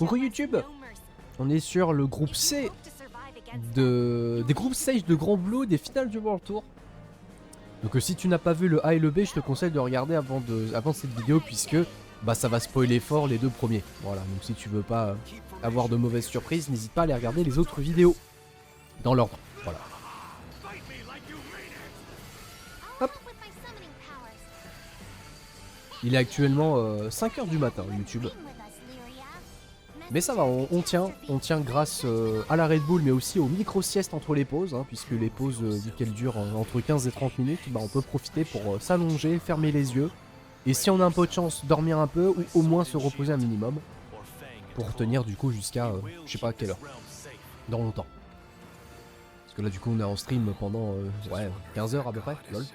Coucou YouTube. On est sur le groupe C des groupes stage de Grand Blue des finales du World Tour. Donc si tu n'as pas vu le A et le B, je te conseille de regarder avant cette vidéo puisque bah, ça va spoiler fort les deux premiers. Voilà, donc si tu veux pas avoir de mauvaises surprises, n'hésite pas à aller regarder les autres vidéos dans l'ordre. Voilà. Hop. Il est actuellement 5h du matin YouTube. Mais ça va, on tient grâce à la Red Bull mais aussi aux micro-siestes entre les pauses, hein, puisque les pauses, vu qu'elles durent entre 15 et 30 minutes, bah, on peut profiter pour s'allonger, fermer les yeux, et si on a un peu de chance, dormir un peu, ou au moins se reposer un minimum, pour tenir du coup jusqu'à, je sais pas à quelle heure, dans longtemps. Parce que là du coup on est en stream pendant, ouais, 15 heures à peu près, lol.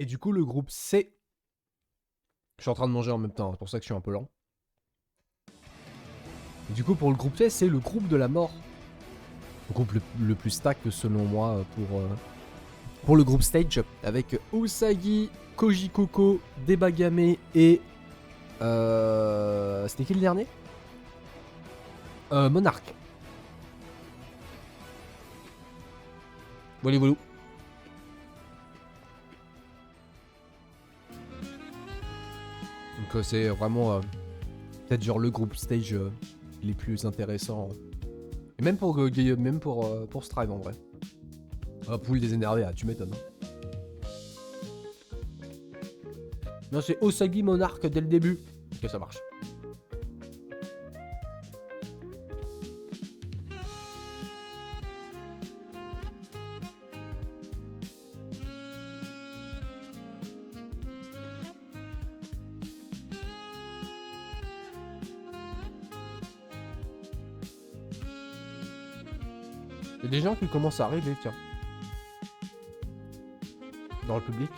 Et du coup le groupe C, je suis en train de manger en même temps, c'est pour ça que je suis un peu lent. Et du coup pour le groupe C, c'est le groupe de la mort. Le groupe le plus stack selon moi pour le groupe stage, avec Usagi, Koji Koko, Debagame et... C'était qui le dernier? Monarch. Voilà, voilà. Donc c'est vraiment peut-être genre le groupe stage les plus intéressants. Et même pour Strive en vrai. Ah, poule des énervés, ah, tu m'étonnes. Non, c'est Usagi Monarch dès le début. Ok, ça marche. Il y a des gens qui commencent à arriver, tiens. Dans le public.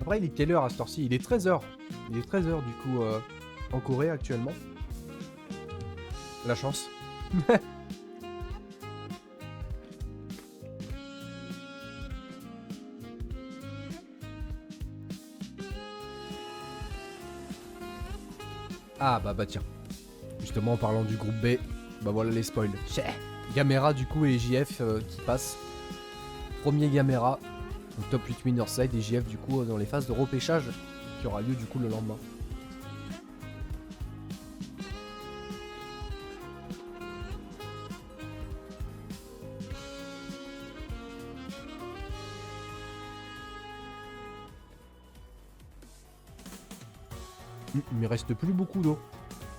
Après, il est quelle heure à cette heure-ci? Il est 13h. Il est 13h du coup en Corée actuellement. La chance. Ah bah tiens. Justement en parlant du groupe B, bah voilà les spoils. Gamera du coup et JF qui passent. Premier Gamera, donc top 8 winner side et JF du coup dans les phases de repêchage qui aura lieu du coup le lendemain. Il me reste plus beaucoup d'eau.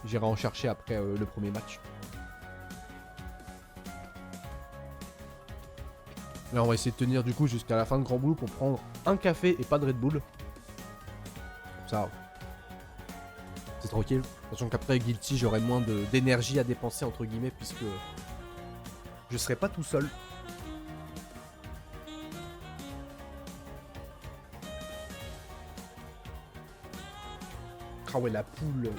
J'irai en chercher après le premier match. Là on va essayer de tenir du coup jusqu'à la fin de Grand Blue pour prendre un café et pas de Red Bull. Comme ça, c'est tranquille. Sachant qu'après Guilty j'aurai moins d'énergie à dépenser entre guillemets puisque je serai pas tout seul. Ah ouais, la poule.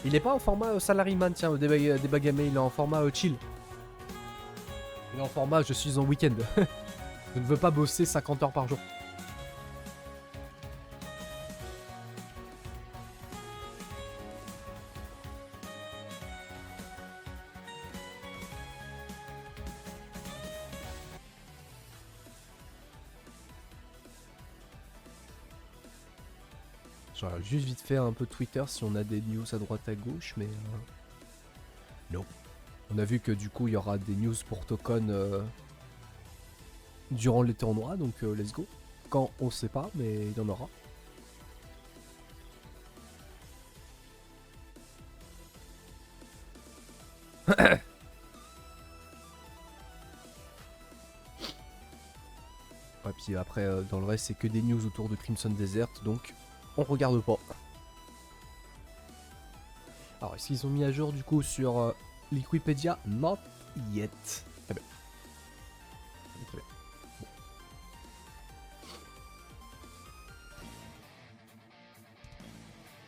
Il est pas en format salaryman, tiens, Debagame, il est en format chill. Il est en format je suis en week-end. Je ne veux pas bosser 50 heures par jour. J'aurais juste vite fait un peu Twitter si on a des news à droite à gauche, mais non. On a vu que du coup il y aura des news pour Token durant les tournois, donc let's go. Quand on sait pas, mais il y en aura. Ouais, puis après dans le reste c'est que des news autour de Crimson Desert, donc on regarde pas. Alors est-ce qu'ils ont mis à jour du coup sur Liquipedia? Not yet. Très bien. Très bien. Bon.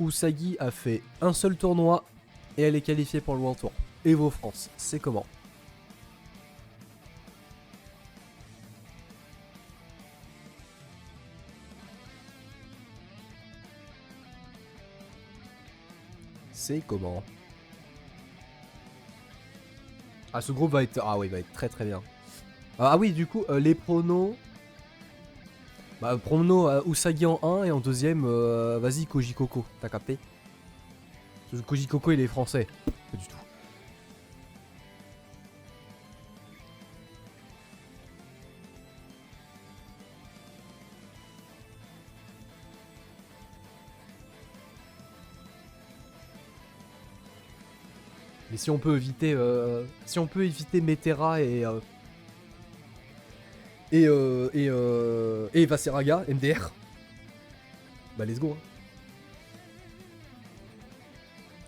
Usagi a fait un seul tournoi et elle est qualifiée pour le World Tour. Evo France, c'est comment? C'est comment? Ah, ce groupe va être... Ah oui, va être très très bien. Ah oui, du coup, les pronos... Bah, pronos Usagi en 1 et en deuxième, vas-y, Koji Koko. T'as capté? Parce que Koji Koko, il est français. Pas du tout. Mais si on peut éviter... si on peut éviter Metera et Vaseraga, MDR, bah let's go. Hein.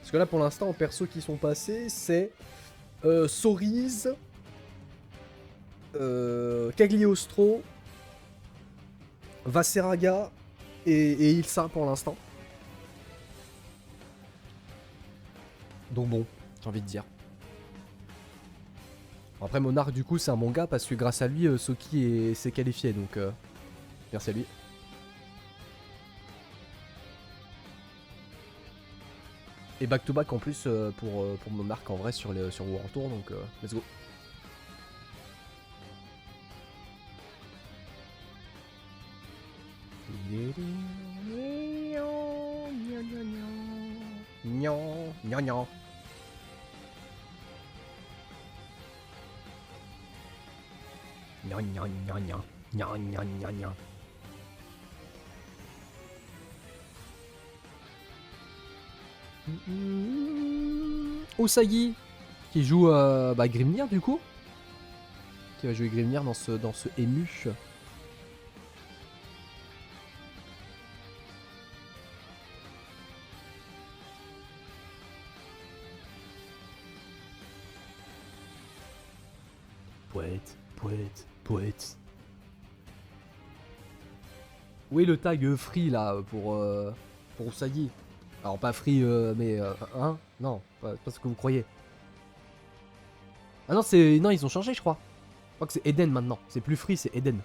Parce que là pour l'instant en perso qui sont passés c'est Soriz, Cagliostro, Vaseraga et Ilsa pour l'instant. Donc bon, j'ai envie de dire. Après Monarch du coup c'est un bon gars parce que grâce à lui Soki s'est qualifié donc merci à lui. Et back to back en plus pour Monarch en vrai sur World Tour donc let's go. Usagi qui joue Grimnir du coup. Qui va jouer Grimnir dans ce ému. Poète. Où est le tag free là pour Usagi? Alors pas free mais hein? Non, pas ce que vous croyez. Ah non c'est. Non ils ont changé je crois. Je crois que c'est Eden maintenant. C'est plus free, c'est Eden.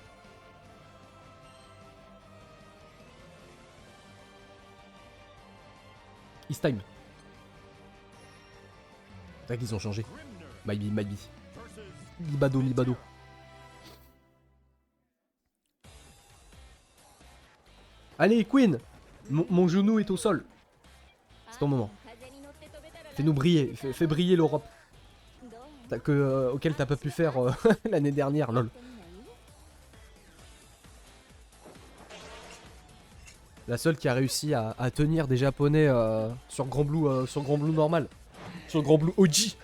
It's time. C'est vrai qu'ils ont changé. Maybe. Mibado. Allez, Queen! Mon genou est au sol. C'est ton moment. Fais-nous briller. Fais briller l'Europe. Auquel t'as pas pu faire l'année dernière, lol. La seule qui a réussi à tenir des japonais sur Grand Blue normal. Sur Grand Blue OG.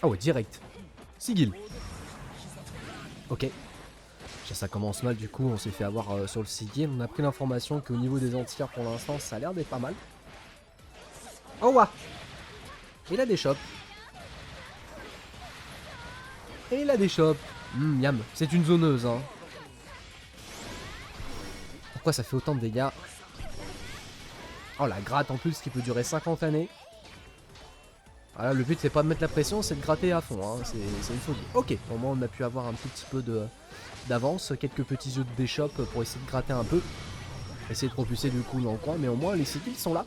Ah ouais, direct. Sigil. Ok. Ça commence mal du coup, on s'est fait avoir sur le Sigil. On a pris l'information qu'au niveau des anti-airs pour l'instant, ça a l'air d'être pas mal. Oh ouais. Il a des shops. Et il a des shops. Miam. C'est une zoneuse hein. Pourquoi ça fait autant de dégâts? Oh la gratte en plus qui peut durer 50 années. Voilà, le but c'est pas de mettre la pression, c'est de gratter à fond, hein. C'est une folie. Ok, au moins on a pu avoir un tout petit peu d'avance, quelques petits jeux de déshop pour essayer de gratter un peu. Essayer de propulser du coup dans le coin, mais au moins les skills sont là.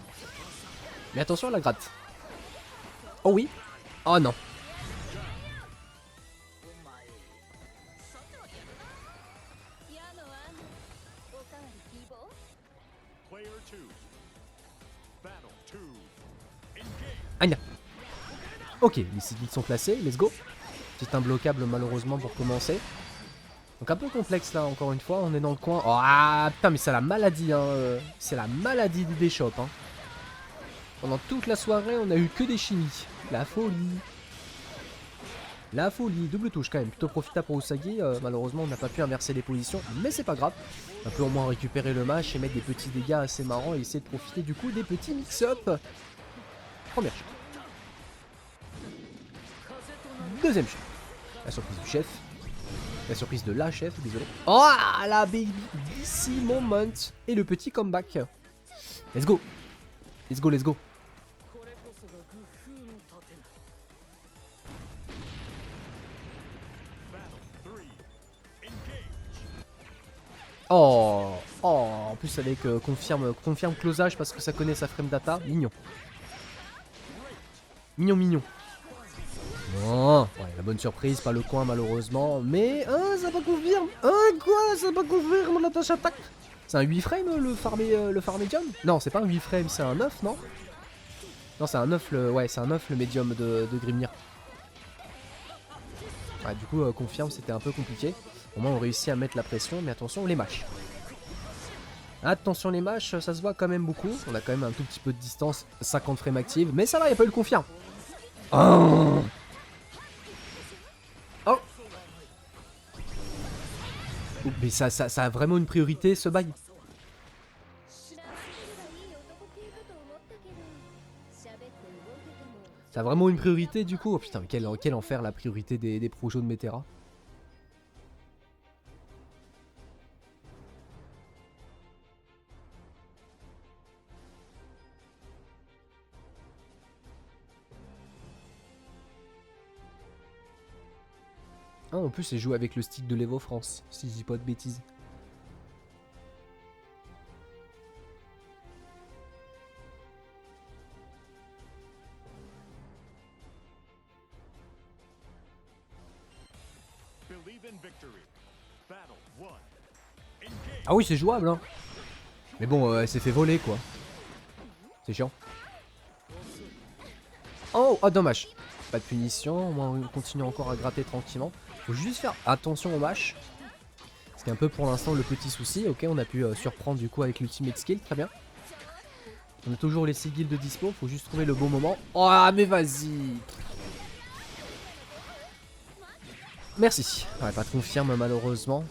Mais attention à la gratte. Oh oui. Oh non. Aïe. Ok, les skills sont placés, let's go. C'est un bloquable malheureusement pour commencer. Donc un peu complexe là encore une fois, on est dans le coin. Oh ah, putain mais c'est la maladie hein. C'est la maladie du déshop hein. Pendant toute la soirée on a eu que des chimies. La folie. La folie, double touche quand même, plutôt profitable pour Usagi. Malheureusement, on n'a pas pu inverser les positions, mais c'est pas grave. On peut au moins récupérer le match et mettre des petits dégâts assez marrants et essayer de profiter du coup des petits mix-up. Première chef. Deuxième chef. La surprise du chef. La surprise de la chef, désolé. Oh, la baby DC moment. Et le petit comeback. Let's go. Let's go, let's go. Oh, oh, en plus avec confirme closage parce que ça connaît sa frame data. Mignon. Mignon, mignon. Oh, ouais, la bonne surprise, pas le coin malheureusement. Mais, ça pas confirme. Quoi, ça pas confirme la tâche attaque. C'est un 8 frame le farm medium? Non, c'est pas un 8 frame, c'est un 9, non? Non, c'est un 9 le. Ouais, c'est un 9 le medium de Grimnir. Ouais, du coup, confirme, c'était un peu compliqué. Au moins, on réussit à mettre la pression, mais attention, les mâches. Attention, les mâches, ça se voit quand même beaucoup. On a quand même un tout petit peu de distance, 50 frames actives, mais ça va, il n'y a pas eu le confirme. Oh, oh. Mais ça a vraiment une priorité, ce bail. Ça a vraiment une priorité, du coup. Oh putain, mais quel enfer la priorité des projos de Metera. Ah, en plus, c'est joué avec le stick de l'Evo France, si je dis pas de bêtises. Ah oui, c'est jouable, hein. Mais bon, elle s'est fait voler, quoi. C'est chiant. Oh, oh, dommage. Pas de punition, au moins on continue encore à gratter tranquillement. Faut juste faire attention au mash. C'est un peu pour l'instant le petit souci. Ok, on a pu surprendre du coup avec l'ultimate skill, très bien. On a toujours les sigils de dispo, faut juste trouver le bon moment. Oh, mais vas-y. Merci. Ouais, pas de confirme malheureusement.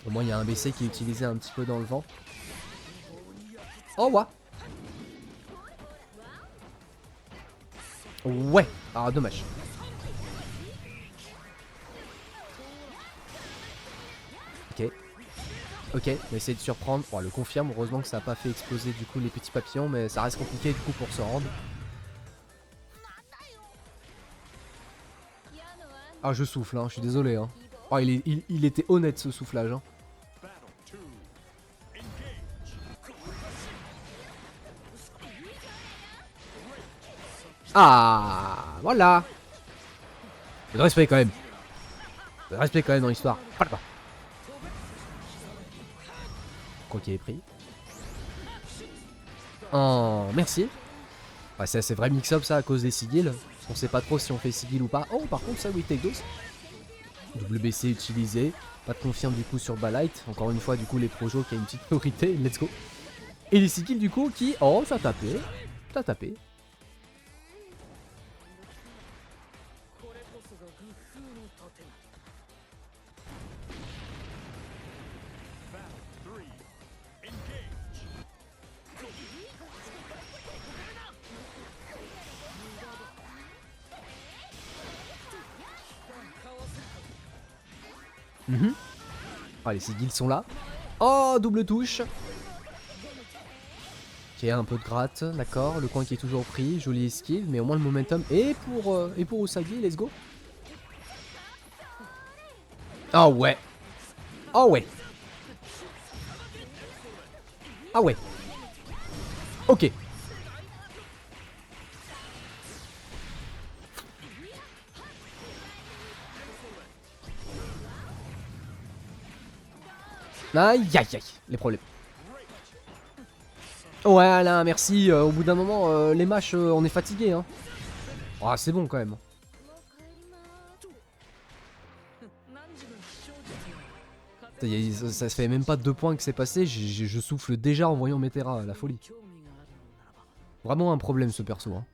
Au moins il y a un BC qui est utilisé un petit peu dans le vent. Oh, ouais. Ouais. Ah, dommage. Ok. Ok, on va essayer de surprendre. Bon, le confirme, heureusement que ça n'a pas fait exploser du coup les petits papillons, mais ça reste compliqué du coup pour se rendre. Ah, je souffle, hein, je suis désolé. Hein. Oh, il était honnête ce soufflage. Hein. Ah, voilà. De respect quand même. De respect quand même dans l'histoire. Voilà. Quoi qu'il est pris. Oh, merci. Ouais, c'est vrai mix-up ça à cause des sigils. On sait pas trop si on fait sigil ou pas. Oh, par contre, ça, oui, take dose. WBC utilisé. Pas de confirme du coup sur Balite. Encore une fois, du coup, les projos qui a une petite priorité. Let's go. Et les sigils du coup qui. Oh, ça a tapé. Ça a tapé. Ah, les sigils sont là. Oh, double touche. Ok, un peu de gratte, d'accord. Le coin qui est toujours pris, joli esquive, mais au moins le momentum. Et pour Usagi, let's go. Oh ouais. Oh ouais. Ah ouais. Ok. Aïe aïe aïe, les problèmes. Voilà, merci. Au bout d'un moment, les matchs, on est fatigué. Hein. Oh, c'est bon quand même. Ça se fait même pas 2 points que c'est passé. Je souffle déjà en voyant Metera, la folie. Vraiment un problème ce perso. Hein.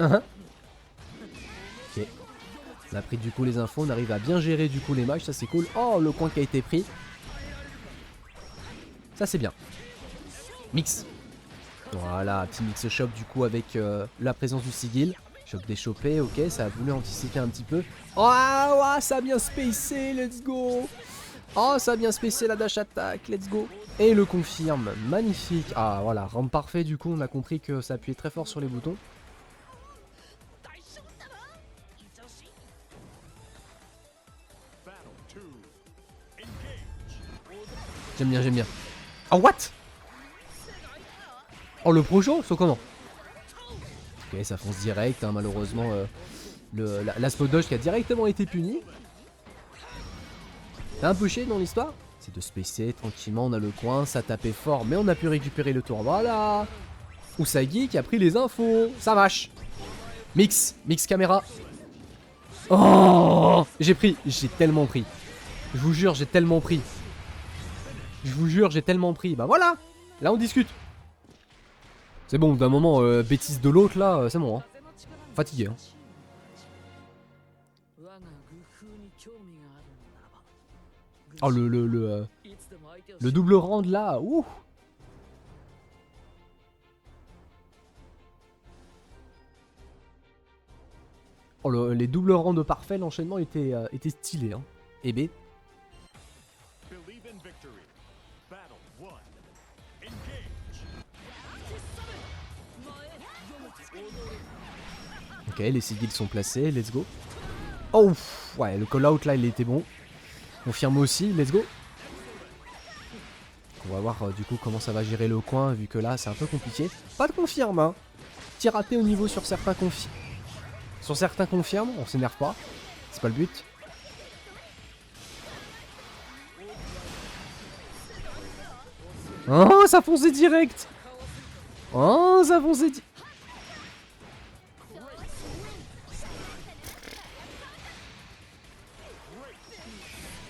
Ok. On a pris du coup les infos, on arrive à bien gérer du coup les matchs, ça c'est cool. Oh, le coin qui a été pris. Ça c'est bien. Mix. Voilà, petit mix shop du coup avec la présence du sigil. Choc déchopé, ok, ça a voulu anticiper un petit peu. Oh, ouais, ça a bien spacé, let's go. Oh, ça a bien spacé la dash attack, let's go. Et le confirme, magnifique. Ah voilà, round parfait du coup, on a compris que ça appuyait très fort sur les boutons. J'aime bien, j'aime bien. Oh, what? Oh, le projo, c'est comment? Ok, ça fonce direct, hein, malheureusement, la spot dodge qui a directement été puni. T'as un peu chier dans l'histoire? C'est de spacer tranquillement, on a le coin, ça tapait fort, mais on a pu récupérer le tour. Voilà. Usagi qui a pris les infos, ça vache. Mix caméra. Oh, j'ai tellement pris. Je vous jure, j'ai tellement pris. Je vous jure, j'ai tellement pris. Bah voilà, là on discute. C'est bon, d'un moment, bêtise de l'autre là, c'est bon. Hein. Fatigué. Hein. Oh, le double round là, ouh. Oh, les doubles rounds parfaits, l'enchaînement était stylé. Hein. Et B. Ok, les sigils sont placés, let's go. Oh, ouais, le call-out là, il était bon. Confirme aussi, let's go. On va voir du coup comment ça va gérer le coin, vu que là, c'est un peu compliqué. Pas de confirme, hein. Petit raté au niveau sur certains confirmes. Sur certains confirmes, on s'énerve pas. C'est pas le but. Oh, ça fonçait direct. Oh, ça fonçait direct.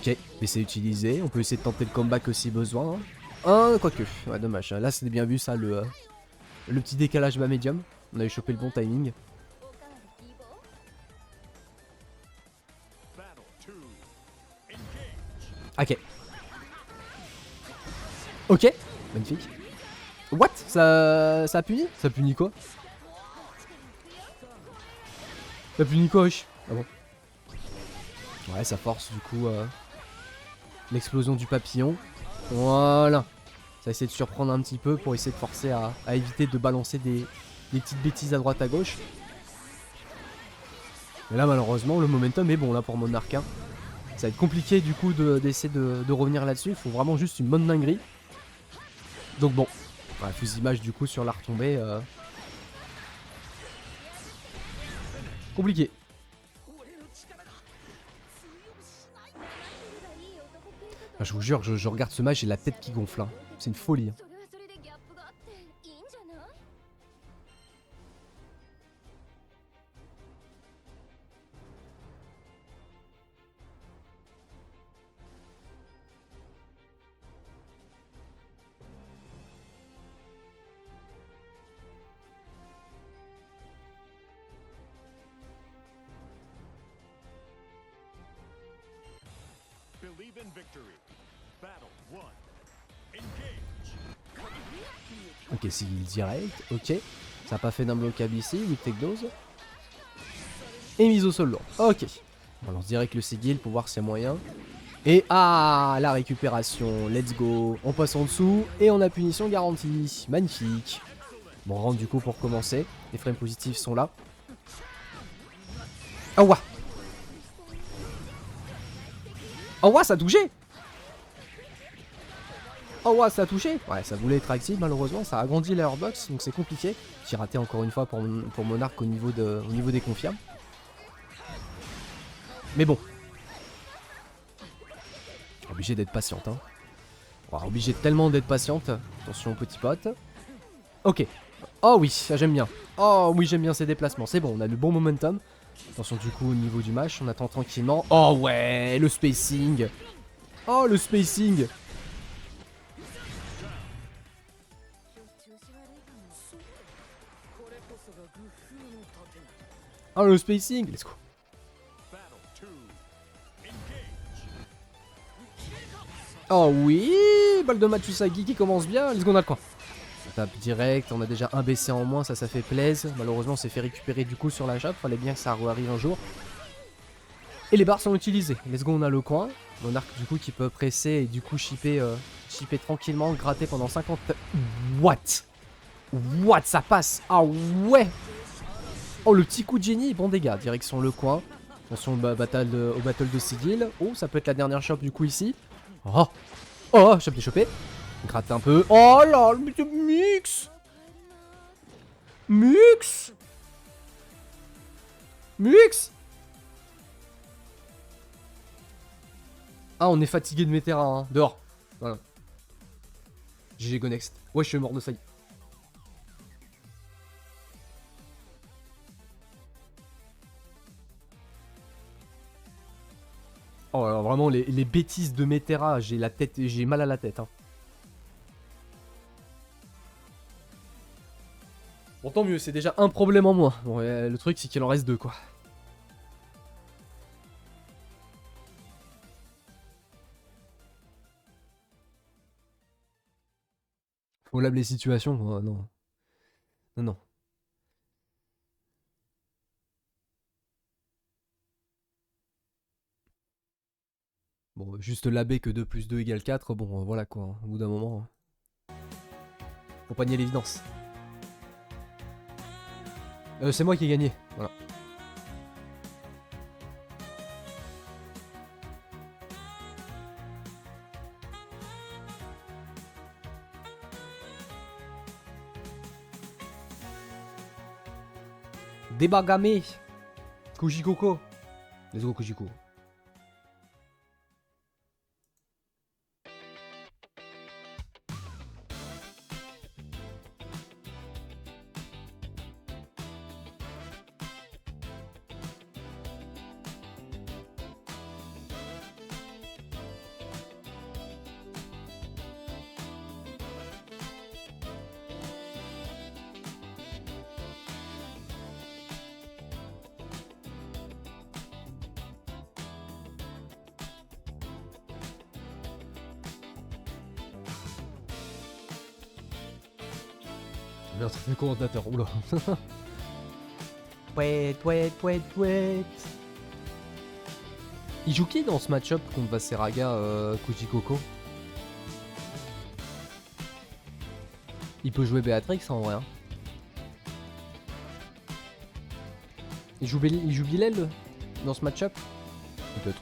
Ok, c'est utilisé. On peut essayer de tenter le comeback aussi besoin. Hein. Ah, quoique. Ouais, dommage. Là, c'était bien vu ça, le petit décalage bas médium. On avait chopé le bon timing. Ok. Ok. Magnifique. What? Ça a puni? Ça punit quoi? Ça punit quoi, wesh? Ah bon. Ouais, ça force du coup l'explosion du papillon. Voilà. Ça essaie de surprendre un petit peu pour essayer de forcer à éviter de balancer des petites bêtises à droite à gauche. Mais là malheureusement le momentum est bon là pour Monarch. Hein. Ça va être compliqué du coup d'essayer de revenir là-dessus. Il faut vraiment juste une bonne dinguerie. Donc bon. Ouais, fusilage du coup sur la retombée. Compliqué. Ah, je vous jure, je regarde ce match, j'ai la tête qui gonfle. Hein. C'est une folie. Hein. Ok, c'est direct, ok. Ça n'a pas fait d'un bloquable ici, 8 tech dose. Et mise au sol lourd, ok. On lance direct le sigil pour voir s'il y a moyen. Et ah, la récupération, let's go. On passe en dessous et on a punition garantie, magnifique. Bon, on rentre du coup pour commencer. Les frames positifs sont là. Oh ouais. Oh ouais, ça a touché. Oh ouais, ça a touché. Ouais, ça voulait être actif malheureusement, ça a agrandi l'airbox, donc c'est compliqué. J'ai raté encore une fois pour Monarch au niveau des confirmes. Mais bon. Obligé d'être patiente, hein. Oh, obligé tellement d'être patiente. Attention petit pote. Ok. Oh oui, ça j'aime bien. Oh oui, j'aime bien ces déplacements. C'est bon, on a le bon momentum. Attention du coup au niveau du match, on attend tranquillement. Oh ouais, le spacing. Oh, le spacing. Oh, le spacing. Let's go. Oh oui, balle de Matsusagi qui commence bien. Let's go, on a le coin. On tape direct, on a déjà un BC en moins, ça fait plaisir. Malheureusement, on s'est fait récupérer du coup sur la chape. Fallait bien que ça arrive un jour. Et les barres sont utilisées. Let's go, on a le coin. Monarch du coup qui peut presser et du coup shipper tranquillement, gratter pendant 50... What? What? Ça passe. Ah ouais. Oh, le petit coup de génie. Bon dégâts, direction le coin. Attention au battle de Sigil. Oh, ça peut être la dernière chope du coup ici. Oh. Oh, chope déchopé. Gratte un peu. Oh là, le mix. Mux. Mux. Ah, on est fatigué de mes terrains, hein. Dehors. Voilà. GG go next. Ouais, je suis mort de ça. Oh, alors vraiment, les bêtises de Metera, j'ai mal à la tête. Hein. Bon, tant mieux, c'est déjà un problème en moins. Bon, le truc, c'est qu'il en reste deux, quoi. Faut lave les situations, quoi. Non. Non, non. Bon, juste l'abbé que 2 plus 2 égale 4, bon, voilà, quoi. Hein. Au bout d'un moment... Faut pas nier l'évidence. C'est moi qui ai gagné, voilà. Débagame. Kujikoko. Let's go Kujiko. Merde, ça fait commentateur, oula. Wait. Il joue qui dans ce match-up contre Vaseraga Kujikoko? Il peut jouer Béatrix en vrai. Hein. Il joue Bilal dans ce match-up? Peut-être.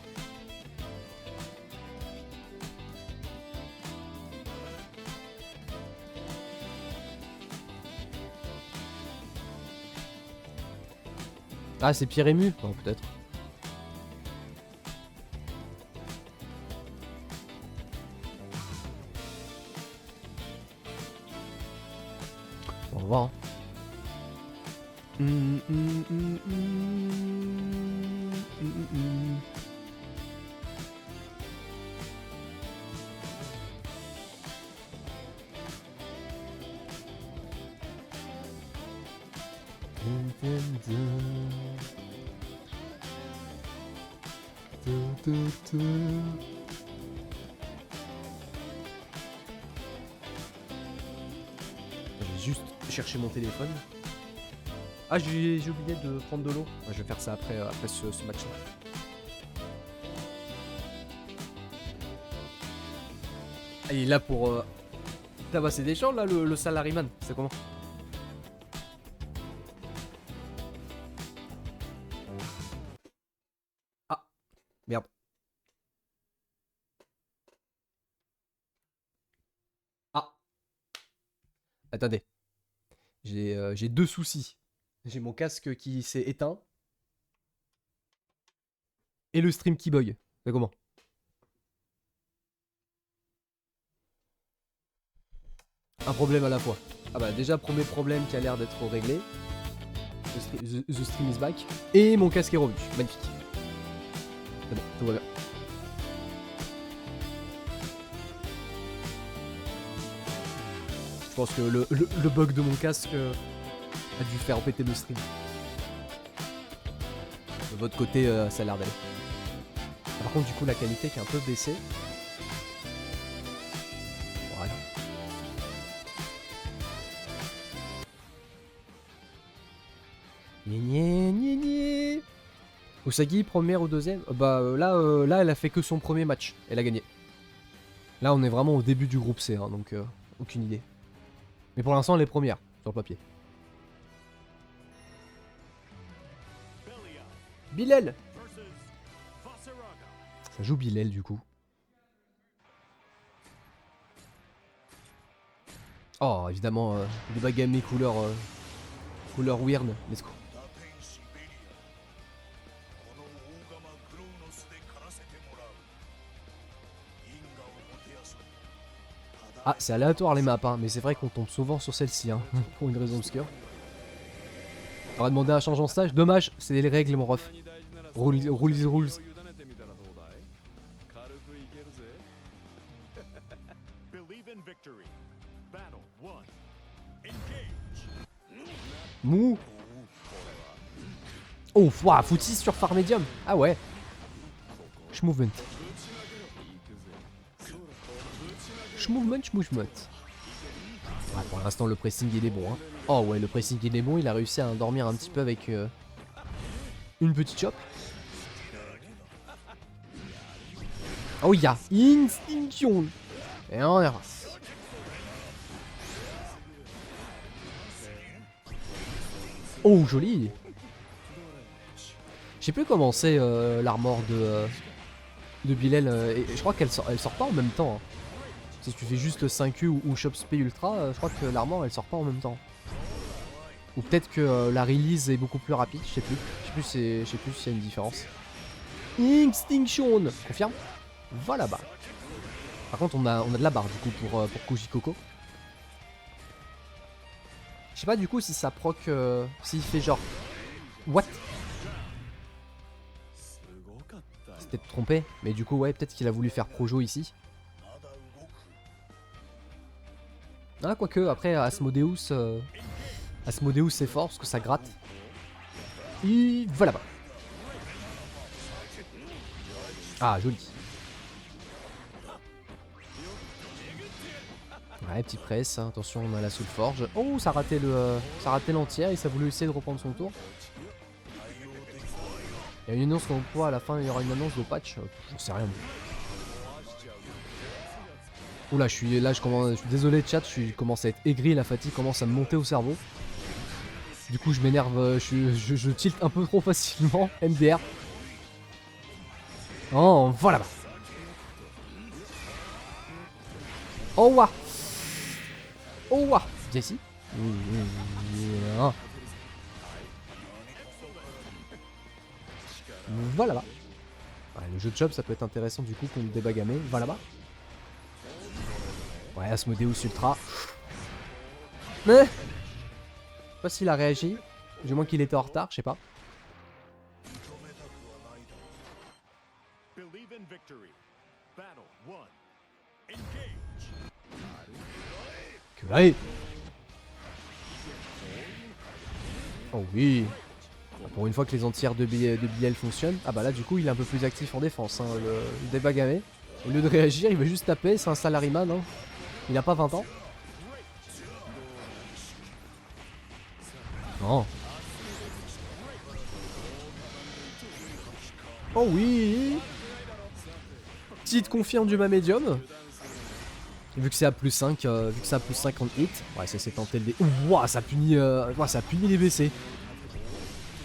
Ah, c'est Pierre Ému? Non, peut-être. On va voir. Hein. J'ai juste cherché mon téléphone. Ah, j'ai oublié de prendre de l'eau. Ouais, je vais faire ça après, ce match-là. Ah, il est là pour tabasser des champs, là, le salaryman. C'est comment? Ah, merde. Ah. Attendez. J'ai deux soucis. J'ai mon casque qui s'est éteint. Et le stream qui bug. C'est comment? Un problème à la fois. Ah bah déjà, premier problème qui a l'air d'être réglé. The stream is back. Et mon casque est revenu. Magnifique. C'est bon, tout va bien. pense que le bug de mon casque a dû faire péter le stream. De votre côté, ça a l'air d'aller. Par contre, du coup, la qualité qui est un peu baissée. Voilà. Gné. Usagi, première ou deuxième? Bah là, elle a fait que son premier match. Elle a gagné. Là, on est vraiment au début du groupe C, hein, donc aucune idée. Mais pour l'instant, elle est première sur le papier. Bilal. Ça joue Bilal du coup. Oh, évidemment, des bagame couleur weird. Let's go. Ah, c'est aléatoire les maps, hein, mais c'est vrai qu'on tombe souvent sur celle-ci, hein, pour une raison obscure. On va demander un changement de stage. Dommage, c'est les règles, mon ref. Rules. Mou. Oh, wow, footy sur Far Medium. Ah ouais. Schmovement. Schmovement. Ouais, pour l'instant, le pressing il est bon. Hein. Oh ouais, le pressing il est bon. Il a réussi à dormir un petit peu avec une petite chop. Oh, il y a Instinction. Et on est race. Oh, joli. Je sais plus comment c'est l'armor de Bilal. Et je crois qu'elle sort pas en même temps. Hein. Si tu fais juste 5U ou Chop Spé Ultra, je crois que l'armor elle sort pas en même temps. Ou peut-être que la release est beaucoup plus rapide, je sais plus. Je sais plus s'il y a une différence. Extinction. Confirme. Va là-bas. Par contre on a de la barre du coup pour Koji Coco. Je sais pas du coup si ça proc s'il fait genre what. C'est peut-être trompé, mais du coup ouais peut-être qu'il a voulu faire Projo ici. Ah quoique après Asmodeus c'est fort parce que ça gratte. Et voilà bas. Ah joli. Ouais petit press, hein. Attention on a la Soul Forge. Oh ça a raté l'entière et ça voulait essayer de reprendre son tour. Il y a une annonce comme quoi à la fin il y aura une annonce de patch. J'en sais rien. Oula, je suis désolé chat, je commence à être aigri, la fatigue commence à me monter au cerveau. Du coup je m'énerve, je tilt un peu trop facilement, MDR. Oh, voilà. Oh wa. Oh wa. Viens ici. Voilà là. Ouais, le jeu de chop ça peut être intéressant du coup contre des bagamés. Voilà là. Ouais, Asmodeus Ultra. Mais je sais pas s'il a réagi. Du moins qu'il était en retard, je sais pas. Que là. Oh oui. Pour une fois que les entières de Bilal fonctionnent. Ah bah là du coup il est un peu plus actif en défense. Hein, le débagamé. Au lieu de réagir, il veut juste taper. C'est un salaryman. Hein. Il a pas 20 ans. Non. Oh oui. Petite confirme du ma médium. Vu que c'est à plus 5, vu que c'est à plus 5 en hit. Ouais, ça s'est tenté le... Ouah, ça punit les BC.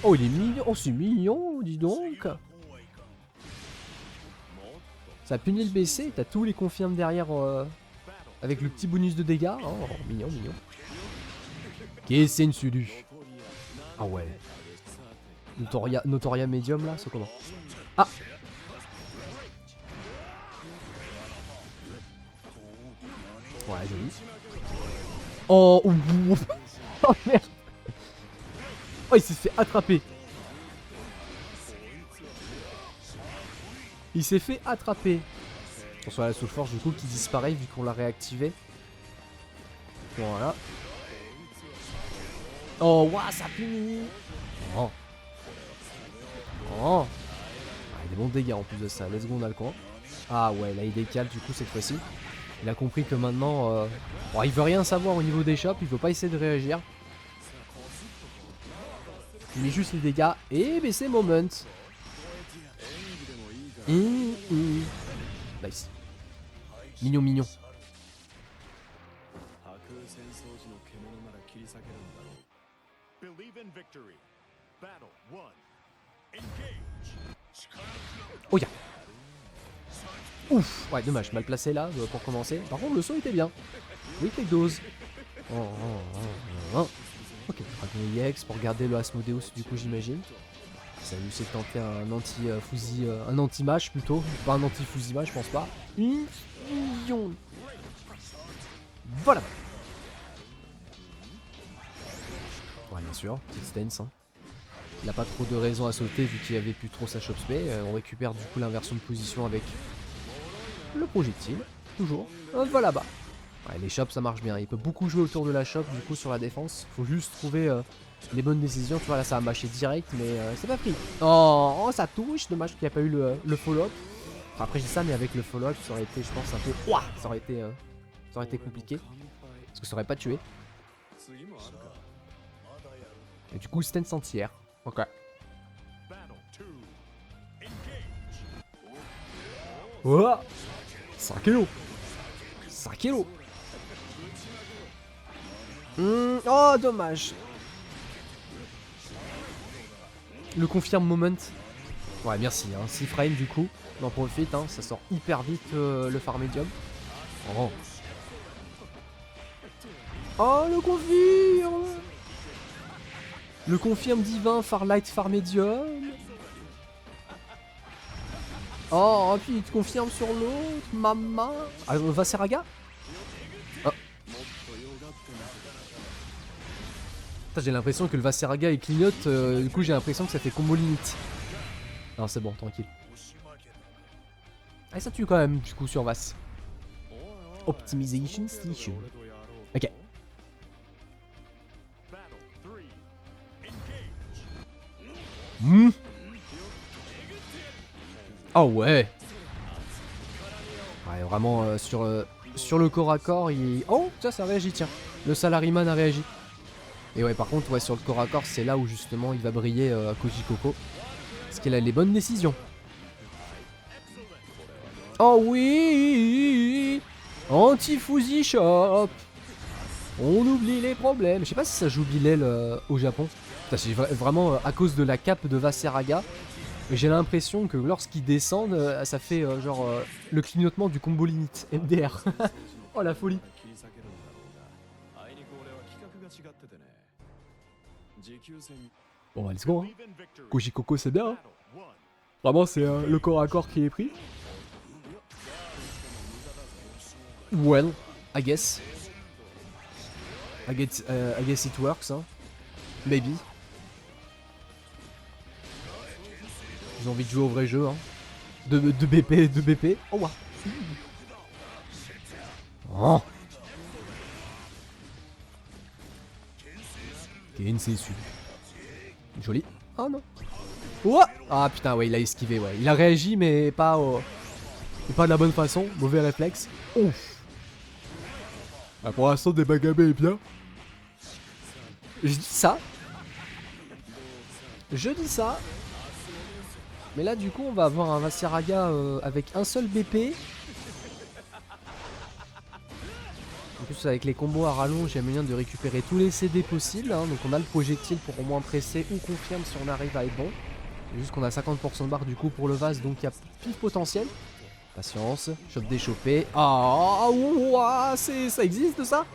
Oh, il est mignon. Oh, c'est mignon, dis donc. Ça punit le BC. T'as tous les confirmes derrière avec le petit bonus de dégâts. Oh, mignon. Qu'est-ce une sulu. Ah ouais. Notoria médium là, c'est comment? Ah. Ouais, joli. Oh, oh merde. Oh, il s'est fait attraper. Attention à la Soul Forge du coup qui disparaît vu qu'on l'a réactivé. Voilà. Oh, waouh, ça punit. Oh. Oh. Ah, des bons dégâts en plus de ça. Let's go, on a le camp. Ah ouais, là il décale du coup cette fois-ci. Il a compris que maintenant... Bon, il veut rien savoir au niveau des shops, il veut pas essayer de réagir. Il met juste les dégâts. Et baisser moment. Nice. Mignon, mignon. Oh ya. Ouf. Ouais, dommage, mal placé là pour commencer. Par contre, le saut était bien. Oui, take dose. Ok, Dragon EX pour garder le Asmodeus du coup j'imagine. Ça lui s'est tenté un anti-fusille, un anti-mâche plutôt. Pas un anti-fusille-mâche, je pense pas. Voilà. Ouais, bien sûr, petite stance. Hein. Il n'a pas trop de raison à sauter vu qu'il avait plus trop sa chop spé. On récupère du coup l'inversion de position avec le projectile. Toujours. Voilà bas. Ouais, les chops ça marche bien. Il peut beaucoup jouer autour de la chop du coup sur la défense. Faut juste trouver les bonnes décisions. Tu vois là ça a mâché direct mais c'est pas pris. Oh, ça touche. Dommage qu'il n'y a pas eu le follow-up. Enfin, après je dis ça mais avec le follow-up ça aurait été je pense un peu... Ouah, ça aurait été compliqué. Parce que ça aurait pas tué. Et du coup stance entière. Ok. Oh 5 kilos 5 kilos. Oh dommage. Le confirme moment. Ouais merci hein. 6 frames du coup. On en profite hein. Ça sort hyper vite le phare médium. Oh. Oh le confirme. Le confirme divin, phare light, phare médium. Oh, puis il te confirme sur l'autre, maman. Ah, Vaseraga. Oh. J'ai l'impression que le Vaseraga il clignote, du coup j'ai l'impression que ça fait combo limite. Non, c'est bon, tranquille. Ah, ça tue quand même, du coup, sur Vas. Optimization Station. Ok. Oh ouais. Ouais, vraiment sur le corps à corps, il... Oh, ça réagit, tiens. Le Salaryman a réagi. Et ouais, par contre, ouais, sur le corps à corps, c'est là où justement il va briller Koji Coco. Parce qu'il a les bonnes décisions. Oh oui. Anti-Fusy Shop. On oublie les problèmes. Je sais pas si ça joue Bilal au Japon. C'est vraiment à cause de la cape de Vaseraga. J'ai l'impression que lorsqu'ils descendent, ça fait genre le clignotement du combo limite. MDR. Oh la folie. Bon bah let's go hein. Koji Coco c'est bien hein. Vraiment c'est le corps à corps qui est pris. Well, I guess. I guess it works hein. Maybe. J'ai envie de jouer au vrai jeu hein. De BP. Oh wow. Oh. Kensetsu. Joli. Oh non. Oh. Ah putain ouais il a esquivé ouais. Il a réagi mais pas de la bonne façon. Mauvais réflexe. Ouf. Ah, pour l'instant Debagame est bien. Je dis ça. Mais là du coup on va avoir un Vaseraga avec un seul BP. En plus avec les combos à rallonge, il y a moyen de récupérer tous les CD possibles. Hein. Donc on a le projectile pour au moins presser ou confirme si on arrive à être bon. Juste qu'on a 50% de barre du coup pour le vase, donc il y a pile potentiel. Patience, chope déchopé. Ah, ouah, ça existe ça.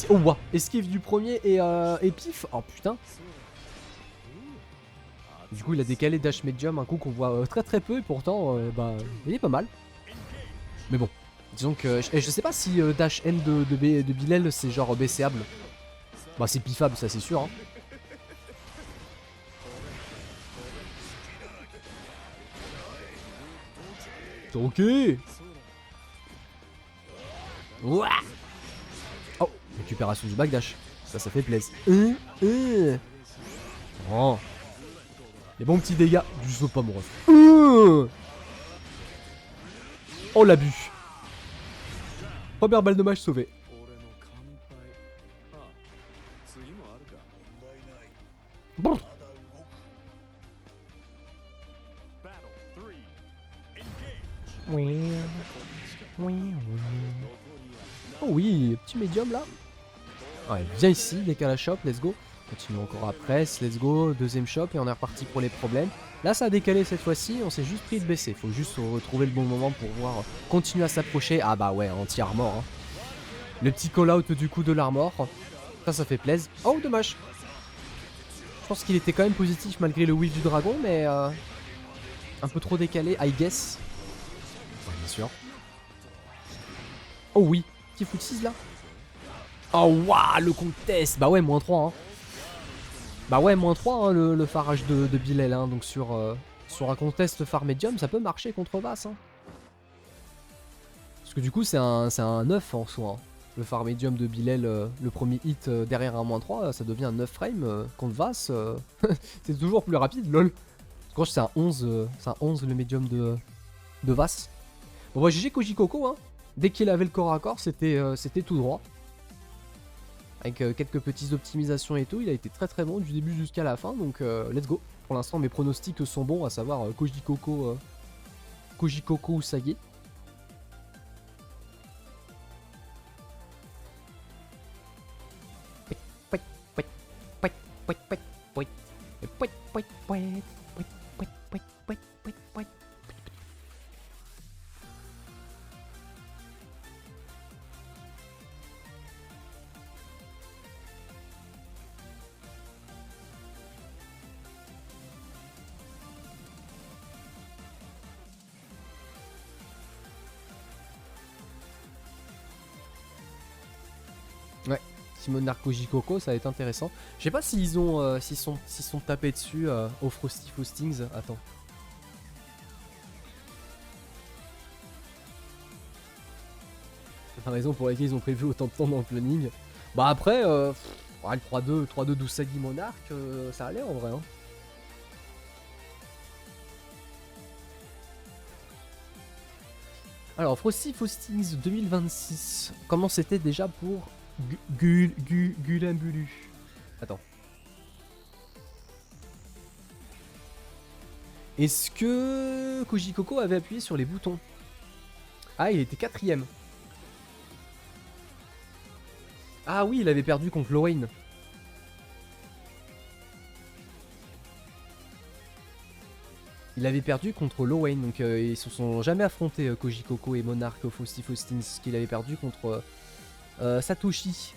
Oh, ouah, esquive du premier et pif. Oh putain. Du coup il a décalé dash medium, un coup qu'on voit très peu et pourtant bah, il est pas mal. Mais bon. Disons que je sais pas si dash N de Bilal c'est genre BCable. Bah c'est piffable ça c'est sûr hein. Ok. Ouah. Oh Récupération du backdash. Ça fait plaisir. Oh. Les bons petits dégâts du saut pas mon ref. Oh l'abus. Première balle de mage sauvée. Bon. Oui. Oui. Oh oui, petit médium là. Ouais, viens ici, décalage shop, let's go. Continue encore à presse, let's go. Deuxième shop et on est reparti pour les problèmes. Là ça a décalé cette fois-ci, on s'est juste pris de baisser. Faut juste retrouver le bon moment pour pouvoir continuer à s'approcher. Ah bah ouais, anti-armor. Hein. Le petit call-out du coup de l'armor. Ça fait plaisir. Oh dommage. Je pense qu'il était quand même positif malgré le whiff du dragon, mais un peu trop décalé, I guess. Ouais, bien sûr. Oh oui, petit foot 6 là. Oh waouh, le contest. Bah ouais, moins 3 hein. Bah ouais, moins 3 hein, le farage de Bilal hein. Donc sur un contest phare medium, ça peut marcher contre Vass hein. Parce que du coup c'est un 9 en soi hein. Le phare medium de Bilal, le premier hit derrière un moins 3, ça devient un 9 frame contre Vass. C'est toujours plus rapide, lol. Quand c'est un 11, le medium de Vass. Bon bah GG Koji Coco hein. Dès qu'il avait le corps à corps, c'était tout droit. Avec quelques petites optimisations et tout, il a été très très bon du début jusqu'à la fin, donc let's go. Pour l'instant mes pronostics sont bons, à savoir Koji Coco Usagi. Ouais, Simonar Koji Coco, ça va être intéressant. Je sais pas s'ils ont s'ils sont tapés dessus au Frosty Faustings. Attends. La raison pour laquelle ils ont prévu autant de temps dans le planning. Bah après, ouais, le 3-2 d'Usagi Monarch, ça allait en vrai. Hein. Alors, Frosty Faustings 2026. Comment c'était déjà pour Gulambulu? Attends. Est-ce que Koji Coco avait appuyé sur les boutons? Ah, il était 4ème. Ah oui, il avait perdu contre Lowain. Il avait perdu contre Lowain, donc ils se sont jamais affrontés, Koji Coco et Monarch au Frosty Faustings, qu'il avait perdu contre Satoshi.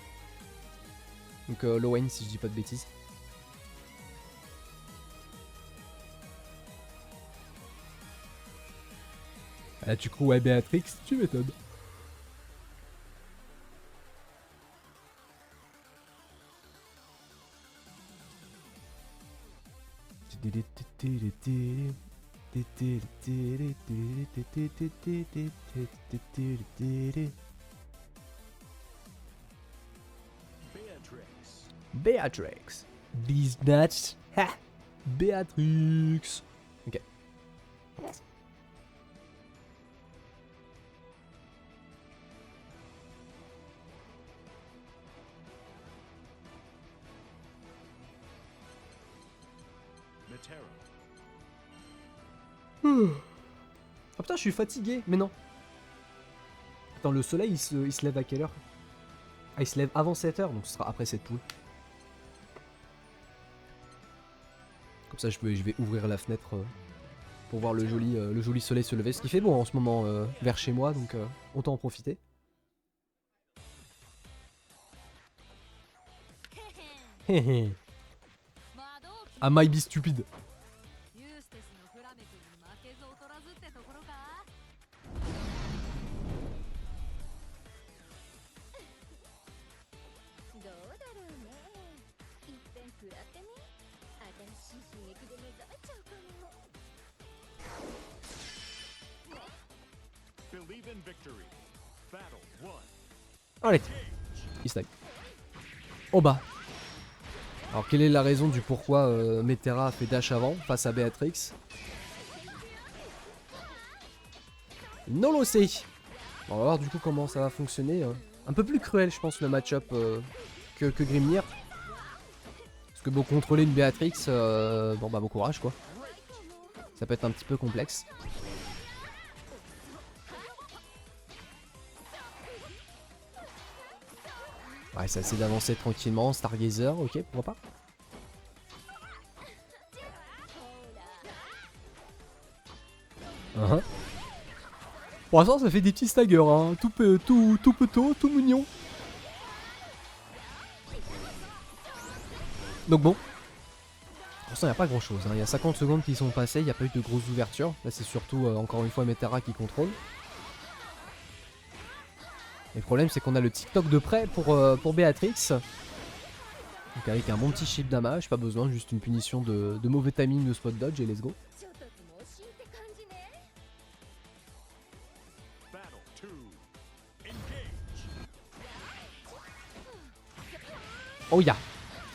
Donc Lowain, si je dis pas de bêtises. Ah, tu crois à Béatrix, tu m'étonnes. Béatrix. Business. Ha. Béatrix. Ok. Oh putain, je suis fatigué, mais non. Attends, le soleil il se lève à quelle heure? Ah, il se lève avant 7h, donc ce sera après cette poule. Comme ça, je vais ouvrir la fenêtre pour voir le joli soleil se lever. Ce qui fait bon en ce moment vers chez moi, donc autant en profiter. Hehe. I might be stupid. Allez, il stack. Oh bah. Alors quelle est la raison du pourquoi Metera a fait dash avant face à Béatrix? Non le sait. On va voir du coup comment ça va fonctionner. Un peu plus cruel je pense le match-up que Grimnir. Parce que bon contrôler une Béatrix, bon bah bon courage quoi. Ça peut être un petit peu complexe. Ouais, ça essaie d'avancer tranquillement. Stargazer, ok, pourquoi pas. Pour l'instant, ça fait des petits staggers, hein. Tout poteau, tout mignon. Donc bon. Pour l'instant, il n'y a pas grand chose. Il y a 50 secondes qui sont passées, il n'y a pas eu de grosses ouvertures. Là, c'est surtout, encore une fois, Metera qui contrôle. Et le problème, c'est qu'on a le TikTok de près pour Béatrix. Donc avec un bon petit chip damage, pas besoin, juste une punition de mauvais timing de spot dodge et let's go. Oh ya!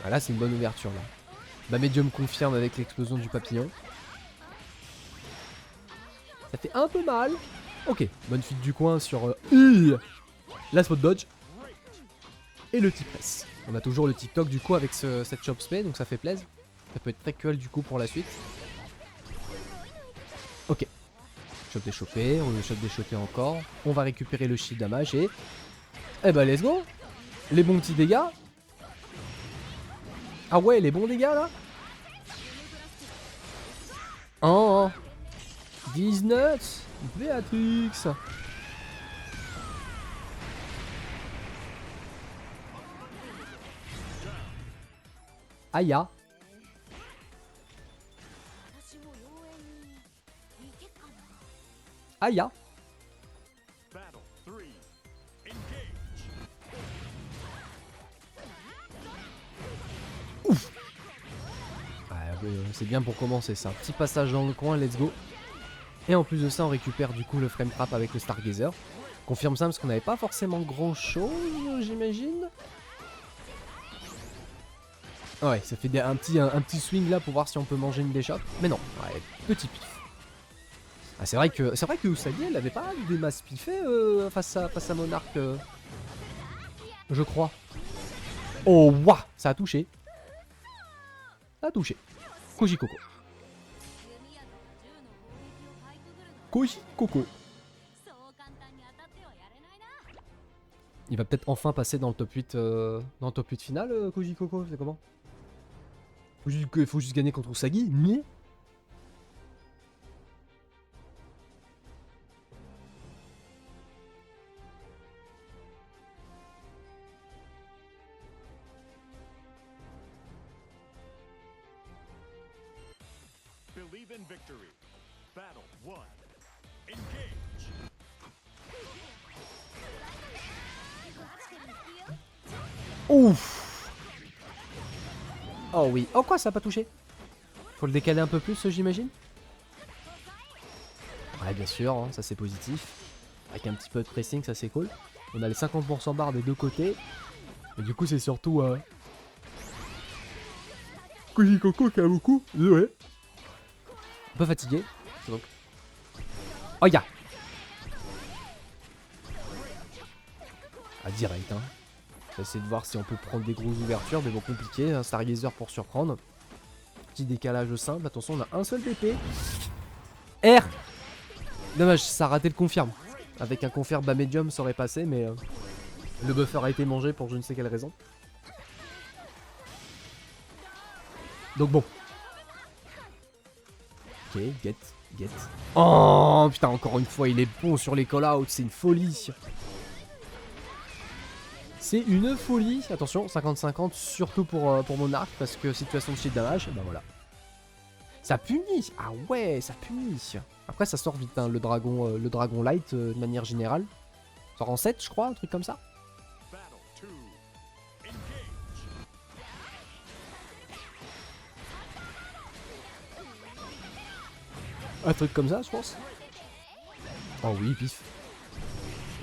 Ah, là c'est une bonne ouverture là. Bah Medium confirme avec l'explosion du papillon. Ça fait un peu mal. Ok, bonne fuite du coin sur la spot dodge. Et le tip press. On a toujours le TikTok du coup avec cette chop spray, donc ça fait plaisir. Ça peut être très cool du coup pour la suite. Ok. Chop déchopé, on le chop déchopé encore. On va récupérer le shield damage et... Eh bah let's go. Les bons petits dégâts. Ah ouais, les bons dégâts là. Oh, 19 Béatrix. Aya. Aya. Ouf. C'est bien pour commencer ça. Petit passage dans le coin, let's go. Et en plus de ça, on récupère du coup le frame trap avec le Stargazer. Confirme ça parce qu'on n'avait pas forcément grand chose, j'imagine. Ouais, ça fait un petit swing là pour voir si on peut manger une déchoppe. Mais non, ouais, petit pif. Ah, c'est vrai que Usagi, elle avait pas des masses piffées face à Monarch. Je crois. Oh, waouh, ça a touché. Ça a touché. Koji Coco. Koji Coco. Il va peut-être enfin passer dans le top 8, final, Koji Coco, c'est comment? Il faut juste gagner contre Usagi, mais... Believe in victory. Battle 1. Engage. Ouf. Oh oui. Oh quoi, ça a pas touché? Faut le décaler un peu plus, j'imagine? Ouais, bien sûr, hein, ça c'est positif. Avec un petit peu de pressing, ça c'est cool. On a les 50% barres des deux côtés. Et du coup, c'est surtout... Koji Coco qui a beaucoup. Ouais. Un peu fatigué. Donc... Oh ya. Ah, direct, hein. On va essayer de voir si on peut prendre des grosses ouvertures, mais bon, compliqué. Un Stargazer pour surprendre. Petit décalage simple. Attention, on a un seul TP. R. Dommage, ça a raté le confirme. Avec un confirme bas médium, ça aurait passé, mais le buffer a été mangé pour je ne sais quelle raison. Donc bon. Ok, get. Oh putain, encore une fois, il est bon sur les call-outs, c'est une folie. C'est une folie. Attention, 50-50, surtout pour Monarch, parce que situation de shield damage, bah voilà. Ça punit. Ah ouais, ça punit. Après, ça sort vite, hein, le dragon light, de manière générale. Ça sort en 7, je crois, un truc comme ça. Un truc comme ça, je pense. Oh oui, pif.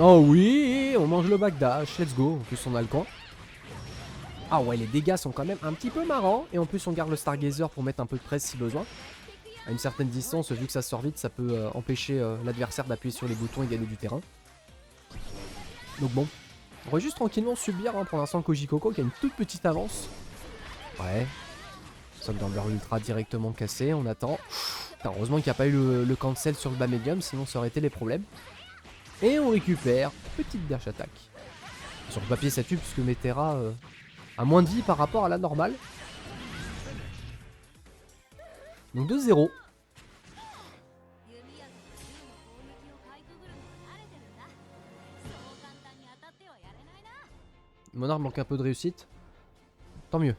Oh oui, on mange le backdash, let's go. En plus, on a le camp. Ah ouais, les dégâts sont quand même un petit peu marrants. Et en plus, on garde le Stargazer pour mettre un peu de presse si besoin. À une certaine distance, vu que ça sort vite, ça peut empêcher l'adversaire d'appuyer sur les boutons et gagner du terrain. Donc bon, on va juste tranquillement subir hein, pour l'instant Koji Koko qui a une toute petite avance. Ouais. Sunburner Ultra directement cassé, on attend. Putain, heureusement qu'il n'y a pas eu le cancel sur le bas médium, sinon ça aurait été les problèmes. Et on récupère petite dash attack. Sur le papier ça tue puisque Metera a moins de vie par rapport à la normale. Donc 2-0. Mon arme manque un peu de réussite. Tant mieux.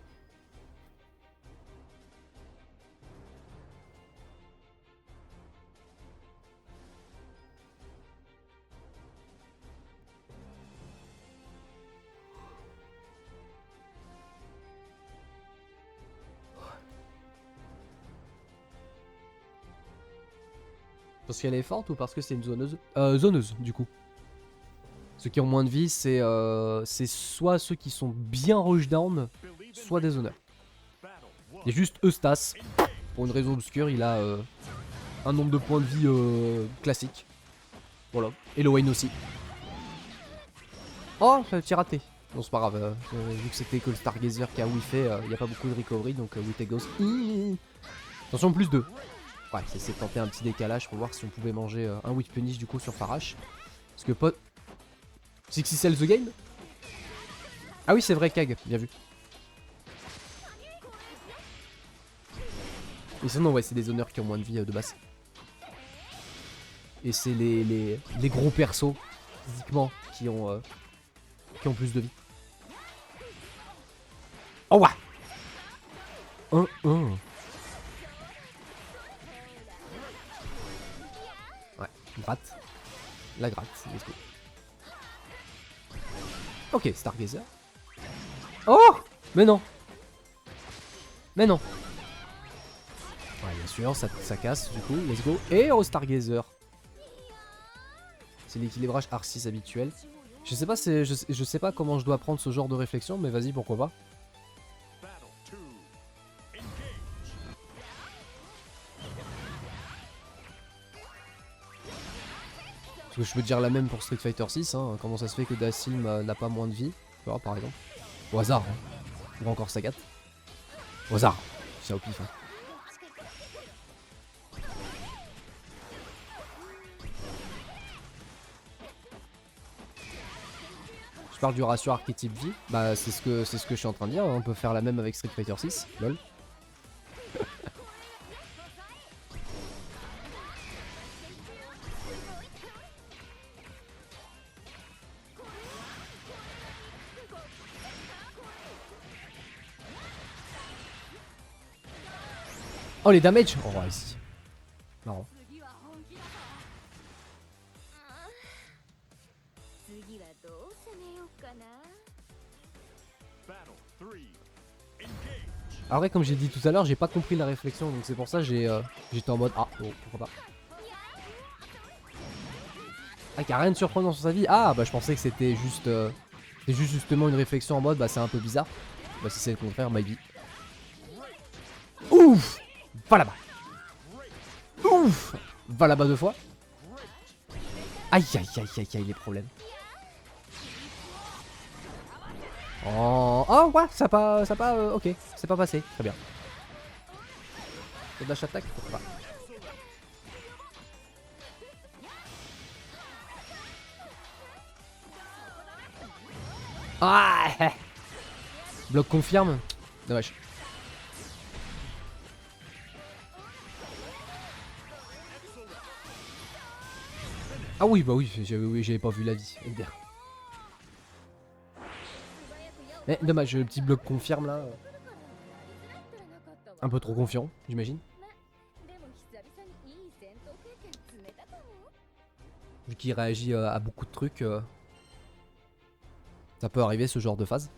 Parce qu'elle est forte ou parce que c'est une zoneuse zoneuse du coup. Ceux qui ont moins de vie, c'est soit ceux qui sont bien rushdown, soit des zoneurs. Il y a juste Eustace. Pour une raison obscure, il a un nombre de points de vie classique. Voilà. Et Lowen aussi. Oh, petit raté. Bon, c'est pas grave. Vu que c'était que le Stargazer qui a whiffé, il n'y a pas beaucoup de recovery, donc we take goes. Attention, plus 2. Ouais, c'est de tenter un petit décalage pour voir si on pouvait manger un whiff punish du coup sur Farash. Parce que pas... 60 the game. Ah oui, c'est vrai, Kag, bien vu. Et sinon, ouais, c'est des honneurs qui ont moins de vie de base. Et c'est les gros persos, physiquement, qui ont plus de vie. Oh ouais 1-1. Ouais, gratte. La gratte, let's go. Ok, Stargazer. Oh mais non. Mais non. Ouais, bien sûr, ça casse du coup, let's go. Et au Stargazer. C'est l'équilibrage R6 habituel. Je sais pas, je sais pas comment je dois prendre ce genre de réflexion, mais vas-y, pourquoi pas. Parce que je peux dire la même pour Street Fighter 6, hein. Comment ça se fait que Dacilm n'a pas moins de vie, tu vois, par exemple. Au hasard, hein. Ou encore Sagat. Au hasard, c'est au pif. Hein. Je parle du ratio archétype vie, bah c'est ce que je suis en train de dire, hein. On peut faire la même avec Street Fighter 6, lol. Oh les damage. Oh ouais, ici. Marrant. Après comme j'ai dit tout à l'heure, j'ai pas compris la réflexion, donc c'est pour ça j'étais en mode ah bon pourquoi pas. Ah qu'il y a rien de surprenant sur sa vie. Ah bah je pensais que c'était juste justement une réflexion en mode bah c'est un peu bizarre. Bah si c'est le contraire, maybe. Ouf. Va là-bas. Ouf. Va là-bas 2 fois. Aïe aïe aïe aïe aïe les problèmes. Oh ouais, ça pas ok, c'est pas passé, très bien. Dash attaque, pourquoi pas. Ah bloc confirme, dommage. Ah oui bah oui, j'avais pas vu la vie. Mais dommage, le petit bloc confirme là. Un peu trop confiant, j'imagine. Vu qu'il réagit à beaucoup de trucs, ça peut arriver ce genre de phase.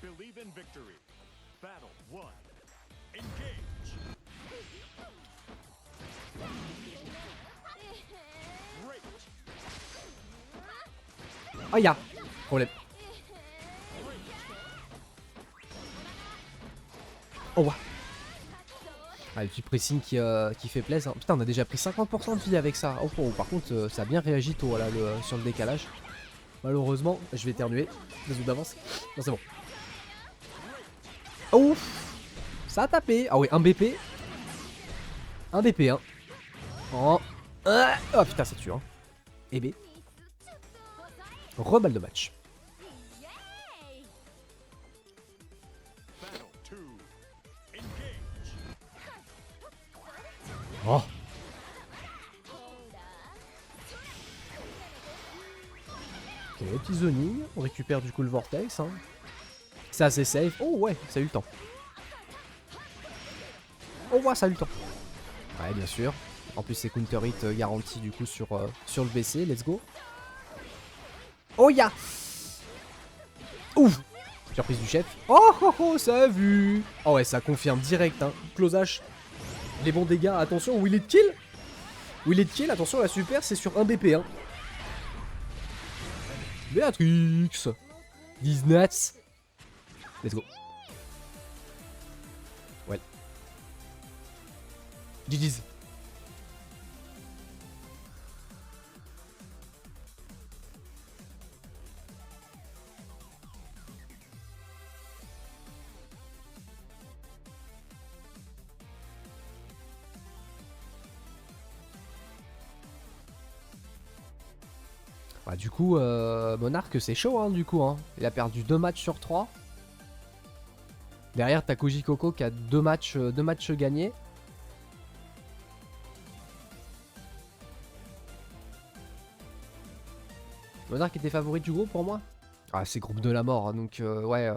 Believe in victory. Battle 1. Engage. Rage. Ah, y'a problème. Oh, ouais. Ah, le petit pressing qui fait plaisir. Putain, on a déjà pris 50% de vie avec ça. Oh, oh, par contre, ça a bien réagi tôt là, sur le décalage. Malheureusement, je vais éternuer. Désolé d'avance. Non, c'est bon. Oh, ouf. Ça a tapé. Ah, ouais, un BP. Un BP, hein. Oh, oh putain, ça tue, hein. Et B. Reballe de match. Battle 2. Engage. Oh. Ok, petit zoning. On récupère du coup le vortex, hein. C'est assez safe. Oh ouais, ça a eu le temps. Oh ouais, ça a eu le temps. Ouais, bien sûr. En plus, c'est counter hit garanti du coup sur le BC. Let's go. Oh ya. Ouf. Surprise du chef. Oh oh oh, ça a vu. Oh ouais, ça confirme direct, hein. Close H. Les bons dégâts. Attention, will it kill? Will it kill? Attention, la super, c'est sur 1 BP, hein. Béatrix. These nuts. Let's go. Ouais. GG's. Bah, du coup, Monarch, c'est chaud, hein, du coup. Hein. Il a perdu 2 matchs sur 3. Derrière, t'as Koji Coco qui a 2 matchs gagnés. Monarch était favori du groupe pour moi. Ah, c'est groupe de la mort, hein, donc ouais.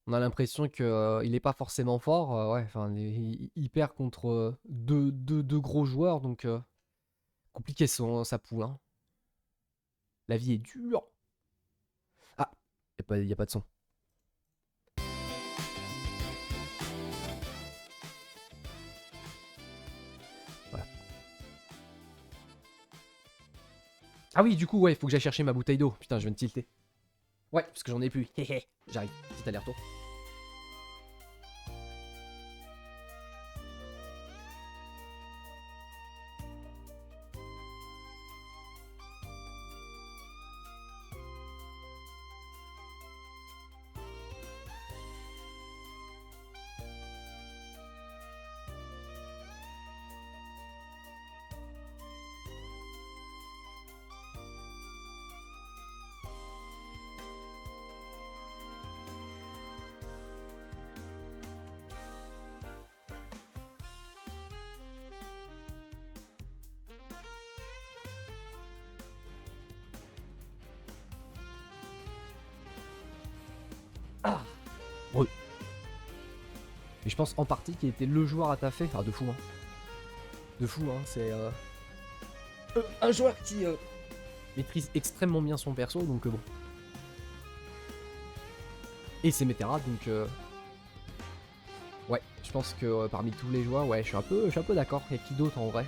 On a l'impression qu'il est pas forcément fort. Ouais, enfin, il perd contre deux gros joueurs, donc compliqué sa poule. Hein. La vie est dure. Ah, y a pas de son. Voilà. Ah oui, du coup, ouais, faut que j'aille chercher ma bouteille d'eau. Putain, je viens de tilter. Ouais, parce que j'en ai plus. J'arrive. Petit aller-retour. Ah, ouais. Et je pense en partie qu'il était le joueur à taffer. Ah, de fou, hein. De fou, hein. C'est un joueur qui maîtrise extrêmement bien son perso, donc bon. Et c'est Metera, donc ouais, je pense que parmi tous les joueurs, ouais, je suis un peu d'accord. Il y a qui d'autre en vrai?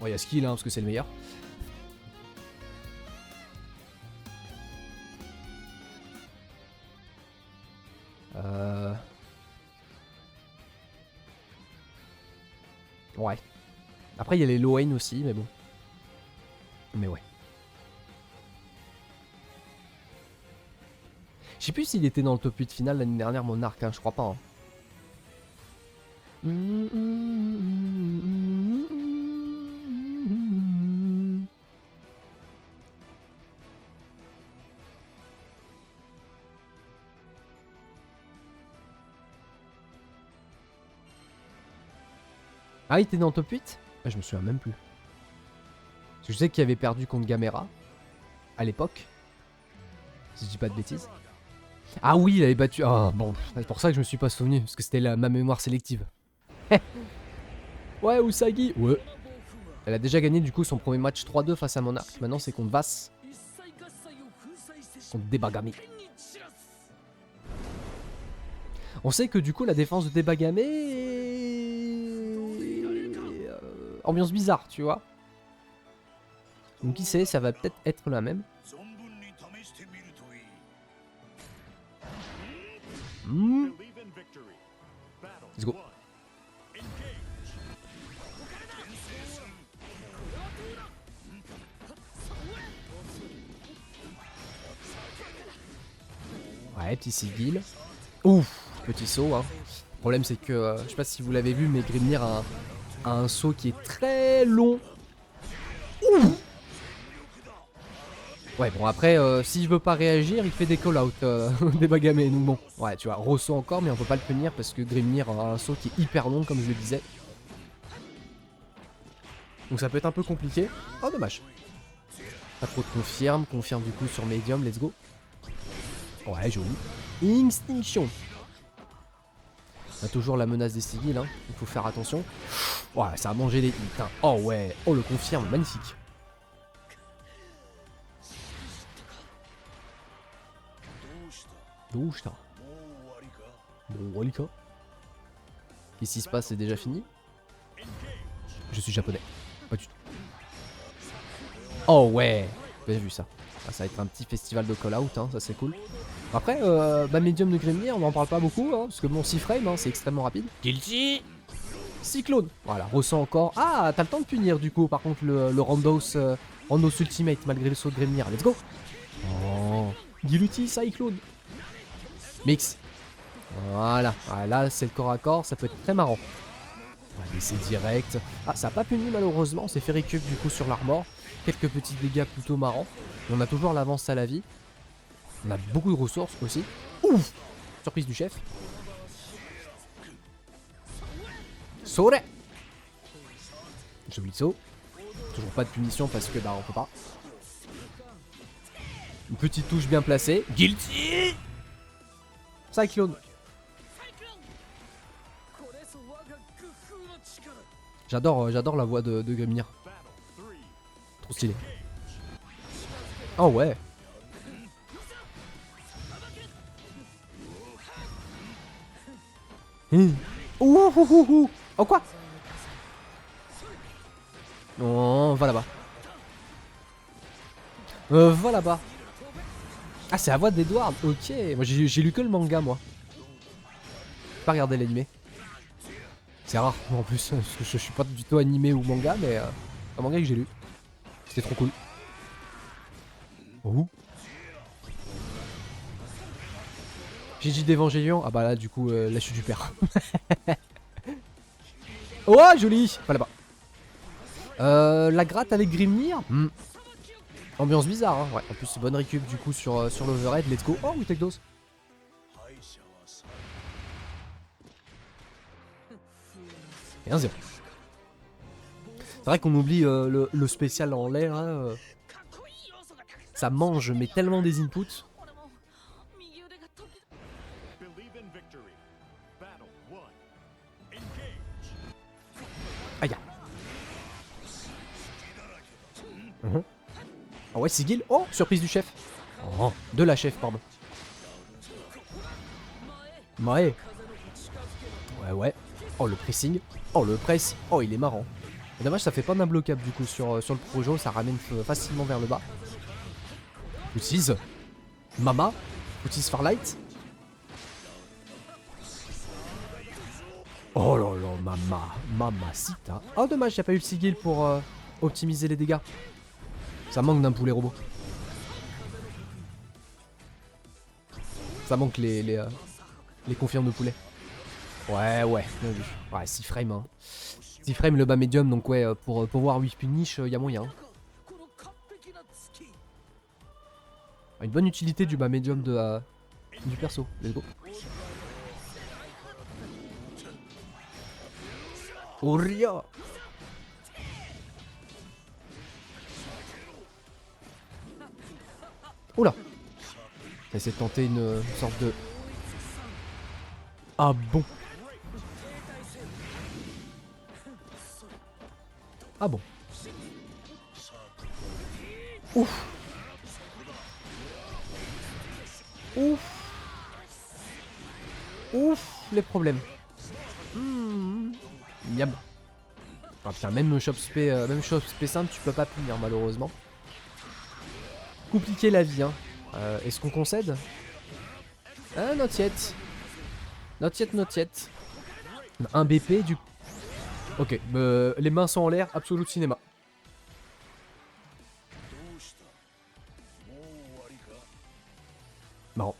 Bon, il y a Skill, hein, parce que c'est le meilleur. Ouais. Après, il y a les Loane aussi, mais bon. Mais ouais. Je sais plus s'il était dans le top 8 final l'année dernière, Monarch, hein, je crois pas. Hein. Ah, il était dans le top 8? Je me souviens même plus. Parce que je sais qu'il avait perdu contre Gamera à l'époque. Si je dis pas de bêtises. Ah oui, il avait battu. Ah bon, c'est pour ça que je me suis pas souvenu. Parce que c'était ma mémoire sélective. Ouais, Usagi. Ouais. Elle a déjà gagné du coup son premier match 3-2 face à Monarch. Maintenant c'est contre Vass. Contre Debagami. On sait que du coup la défense de Debagame ambiance bizarre, tu vois. Donc qui sait, ça va peut-être être la même. Hmm. Believe in victory. Battle Let's go. 1. Engage. Ouais, petit sigil. Ouf, petit saut. Hein. Le problème c'est que, je sais pas si vous l'avez vu, mais Grimnir a un saut qui est très long. Ouf. Ouais, bon après, s'il veut pas réagir, il fait des call-out, des bagamés. Donc bon, ouais, tu vois, Rosso encore, mais on peut pas le tenir parce que Grimnir a un saut qui est hyper long, comme je le disais. Donc ça peut être un peu compliqué. Oh, dommage. Pas trop de confirme du coup sur Medium, let's go. Ouais, joli. Extinction. On a toujours la menace des sigils, hein. Il faut faire attention. Ouais, ça a mangé les hits, hein. Oh ouais, oh le confirme, magnifique. D'où je Bon, Walika. Qu'est-ce qui se passe, c'est déjà fini? Je suis japonais. Pas du tout. Oh ouais, bien vu ça. Ah, ça va être un petit festival de call-out, hein, ça c'est cool. Après, bah Medium de Grimnir, on n'en parle pas beaucoup, hein, parce que bon, 6 frames, hein, c'est extrêmement rapide. Guilty. Cyclone. Voilà, ressent encore. Ah, t'as le temps de punir du coup, par contre, le Randos Ultimate, malgré le saut de Grimnir. Let's go. Oh, Guilty, Cyclone. Mix. Voilà, là c'est le corps à corps, ça peut être très marrant. On va laisser direct. Ah, ça n'a pas puni malheureusement, on s'est fait récup du coup sur l'armor. Quelques petits dégâts plutôt marrants. Mais on a toujours l'avance à la vie. On a beaucoup de ressources aussi. Ouf. Surprise du chef. Sore. Joli saut. Toujours pas de punition parce que bah on peut pas. Une petite touche bien placée. Guilty. Cyclone. J'adore la voix de Grimnir. Trop stylé. Oh ouais. Ouh. Oh quoi? Oh, va là-bas. Va là-bas. Ah, c'est la voix d'Edward. Ok. Moi, j'ai lu que le manga, moi. J'ai pas regardé l'animé. C'est rare, en plus, parce que je suis pas du tout animé ou manga, mais un manga que j'ai lu. C'était trop cool. Oh. J'ai dit d'Evangélion. Ah bah là, du coup, la chute du père. Oh, joli. Pas là-bas. La gratte avec Grimnir. Ambiance bizarre, hein. Ouais, en plus, bonne récup du coup sur l'overhead. Let's go. Oh, we take those. Et 1-0. C'est vrai qu'on oublie le spécial en l'air. Hein, ça mange, mais tellement des inputs. Aïe. Oh ouais, Sigil. Oh, surprise du chef. Oh, de la chef, pardon. Ouais. Ouais. Oh, le pressing. Oh, le press. Oh, il est marrant. Dommage, ça fait pas d'imbloquable du coup sur le projo. Ça ramène facilement vers le bas. Utilise. Mama. Utilise Farlight. Oh là là, mamacita. Oh, dommage, il n'y a pas eu le Sigil pour optimiser les dégâts. Ça manque d'un poulet robot. Ça manque les confirmes de poulet. Ouais, bien vu. Ouais, 6 frames. Hein. 6 frames le bas médium, donc ouais, pour voir 8 punish, il y a moyen. Une bonne utilité du bas médium du perso. Let's go. Oria. Oula. J'ai essayé de tenter une sorte de... Ah bon. Ah bon. Ouf. Ouf. tous les problèmes. Miam. Ah putain, même shop spé simple, tu peux pas punir malheureusement. Compliqué la vie, hein. Est-ce qu'on concède? Ah, not yet. Not yet, not yet. Un BP du... Ok, les mains sont en l'air, absolute cinéma. Marrant.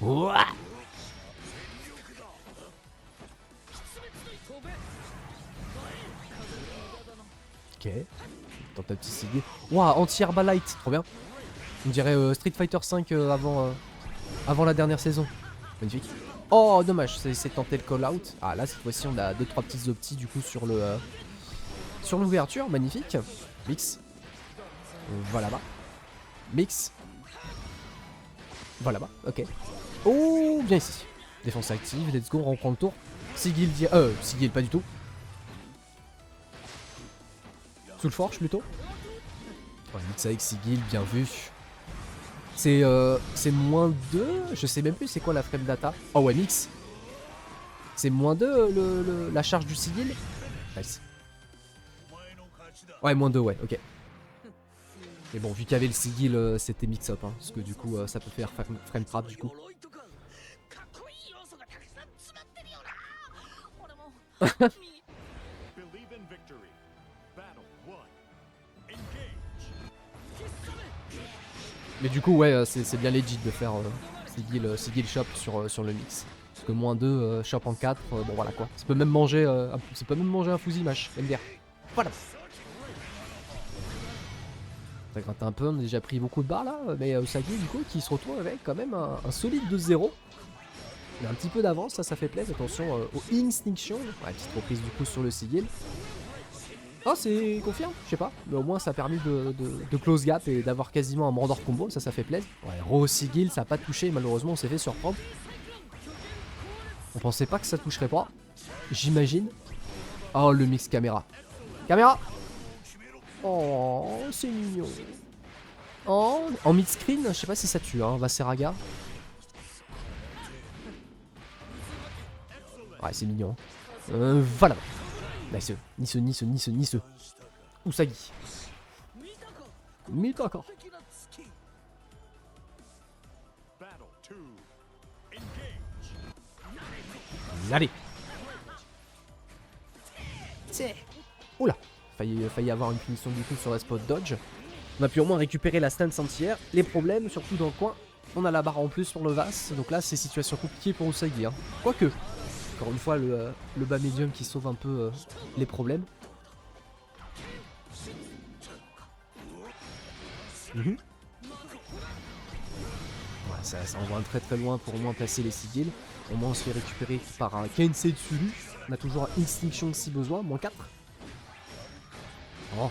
Ouah. Ok. Tente un petit Sigil. Ouah, anti-Herbalight, trop bien. On dirait Street Fighter 5 avant la dernière saison. Magnifique. Oh, dommage, c'est tenté le call-out. Ah, là, cette fois-ci, on a 2-3 petites optis du coup sur le sur l'ouverture. Magnifique. Mix. Voilà bas. Mix. Voilà bas, ok. Oh, bien ici. Défense active, let's go, on reprend le tour. Sigil, Sigil, pas du tout. Soul Forge plutôt. Ouais, mix avec Sigil, bien vu. C'est moins 2. Je sais même plus c'est quoi la frame data. Oh ouais, mix. C'est moins 2 la charge du Sigil. Nice. Ouais, moins 2, ouais, ok. Mais bon, vu qu'il y avait le Sigil, c'était mix-up. Hein, parce que du coup, ça peut faire frame trap du coup. Mais du coup, ouais, c'est bien legit de faire Sigil shop sur le mix. Parce que moins 2, shop en 4, bon voilà quoi. Ça peut même manger, un fusil mash, MDR. Voilà. Ça gratte un peu, on a déjà pris beaucoup de barres là, mais Usagi du coup qui se retrouve avec quand même un solide 2-0. Il a un petit peu d'avance, ça fait plaisir. Attention au Instinction. Ouais, petite reprise du coup sur le Sigil. Oh, c'est confirme, je sais pas. Mais au moins ça a permis de close gap et d'avoir quasiment un Mordor combo, ça fait plaisir. Ouais, Raw Sigil, ça a pas touché, malheureusement on s'est fait surprendre. On pensait pas que ça toucherait pas, j'imagine. Oh, le mix caméra. Caméra. Oh, c'est mignon. Oh, en mid-screen, je sais pas si ça tue, hein, Vaseraga. Ouais, c'est mignon. Voilà. Nice. Nice. Usagi. Mitaka. Allez. Oula. Failli avoir une punition du coup sur la spot dodge. On a pu au moins récupérer la stance entière. Les problèmes, surtout dans le coin, on a la barre en plus sur le Vas. Donc là, c'est situation compliquée pour Usagi. Hein. Quoique, encore une fois, le bas médium qui sauve un peu les problèmes. Ouais, ça envoie très loin pour au moins placer les sigils. Au moins on se fait récupérer par un Kensetsu. On a toujours un Instinction si besoin, moins 4. Oh.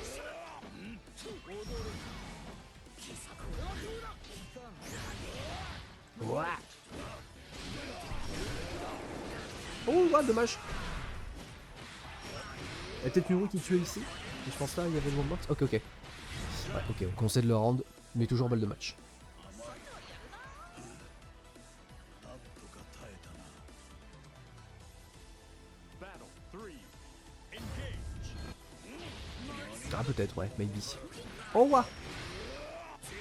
Ouais. Oh, ouais, dommage. Il y a peut-être Muru qui tuait ici. Mais je pense pas, il y avait le box. Ok. Ouais, ok, on concède le round, mais toujours balle de match. Ah, peut-être, ouais, maybe. Oh, ouais.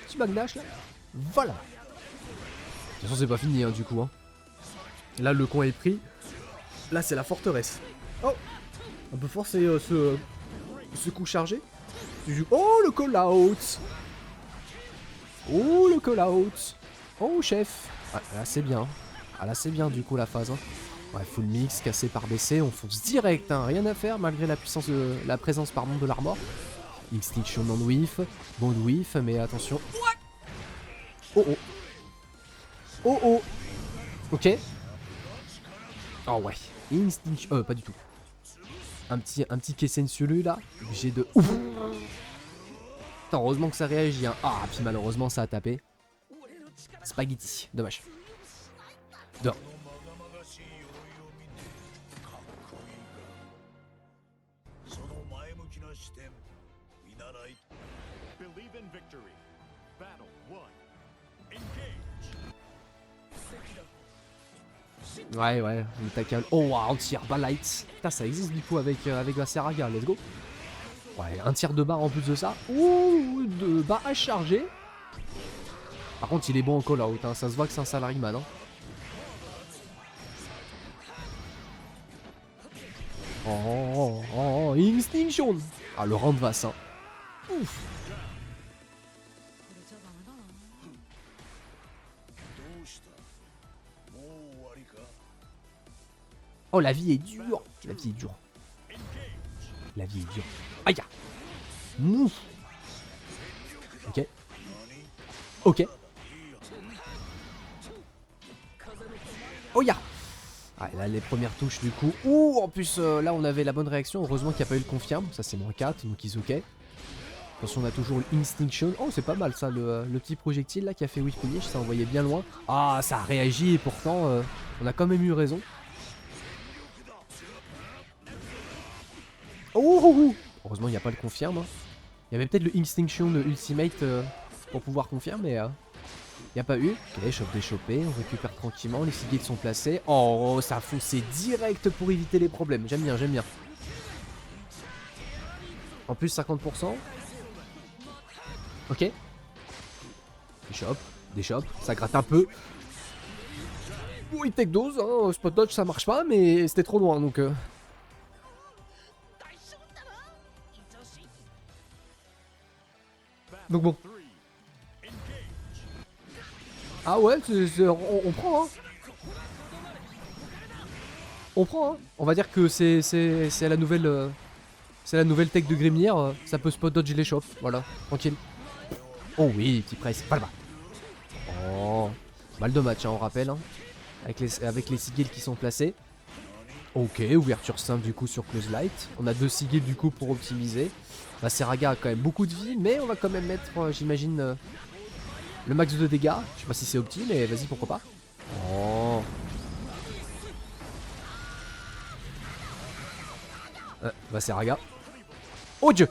Petit backdash là. Voilà. De toute façon, c'est pas fini, hein, du coup. Hein. Là, le coin est pris. Là, c'est la forteresse. Oh. On peut forcer ce coup chargé. Oh, le call-out. Oh, le call-out. Oh, chef. Ah, là, c'est bien. Ah, là, c'est bien, du coup, la phase. Hein. Ouais, full mix, cassé par BC. On fonce direct. Hein. Rien à faire, malgré la puissance la présence, pardon, de l'armor. Extinction non-whiff. Bon whiff, mais attention. Oh, oh. Oh, oh. Ok. Oh, ouais. Instinction. Pas du tout. Un petit Kessensiulu là. Obligé de. Ouf. Putain, heureusement que ça réagit. Hein. Ah, puis malheureusement, ça a tapé. Spaghetti. Dommage. Dehors. Ouais, ouais, le tackle. Oh, wow, anti-herbal light. Putain, ça existe du coup avec la Seraga, let's go. Ouais, un tir de barre en plus de ça. Ouh, de barre à charger. Par contre, il est bon en call-out, hein. Ça se voit que c'est un salaryman. Hein. Oh, Extinction. Ah, le round va ça. Ouf. Oh, la vie est dure. La vie est dure. La vie est dure. Aïe. Ouf. Ok. Ok. Oh ya. Ah, là les premières touches du coup. Ouh, en plus là on avait la bonne réaction. Heureusement qu'il n'y a pas eu le confirme. Ça c'est moins 4 donc ils ok. Attention on a toujours l'Instinction. Oh c'est pas mal ça le petit projectile là qui a fait whiff finish. Ça envoyait bien loin. Ah ça a réagi et pourtant on a quand même eu raison. Oh. Heureusement il n'y a pas le confirme. Hein. Il y avait peut-être le Instinction de Ultimate pour pouvoir confirmer mais y a pas eu. Ok, chope déchopé, on récupère tranquillement, les sigils sont placés. Oh, ça a foncé direct pour éviter les problèmes. J'aime bien, j'aime bien. En plus, 50%. Ok. Des chopes, ça gratte un peu. Oh, il take dose, hein. Spot dodge ça marche pas, mais c'était trop loin donc. Donc bon. Ah ouais, on prend, hein. On prend, hein. On va dire que c'est la nouvelle. C'est la nouvelle tech de Grimnir, ça peut spot dodge les chopes, voilà, tranquille. Oh oui, petit press, pas là. Oh, mal de match, hein, on rappelle, hein, avec les sigils qui sont placés. Ok, ouverture simple du coup sur Close Light. On a 2 sigils du coup pour optimiser. La Seraga a quand même beaucoup de vie, mais on va quand même mettre, j'imagine, le max de dégâts. Je sais pas si c'est opti, mais vas-y, pourquoi pas. Oh. La Seraga. Oh dieu.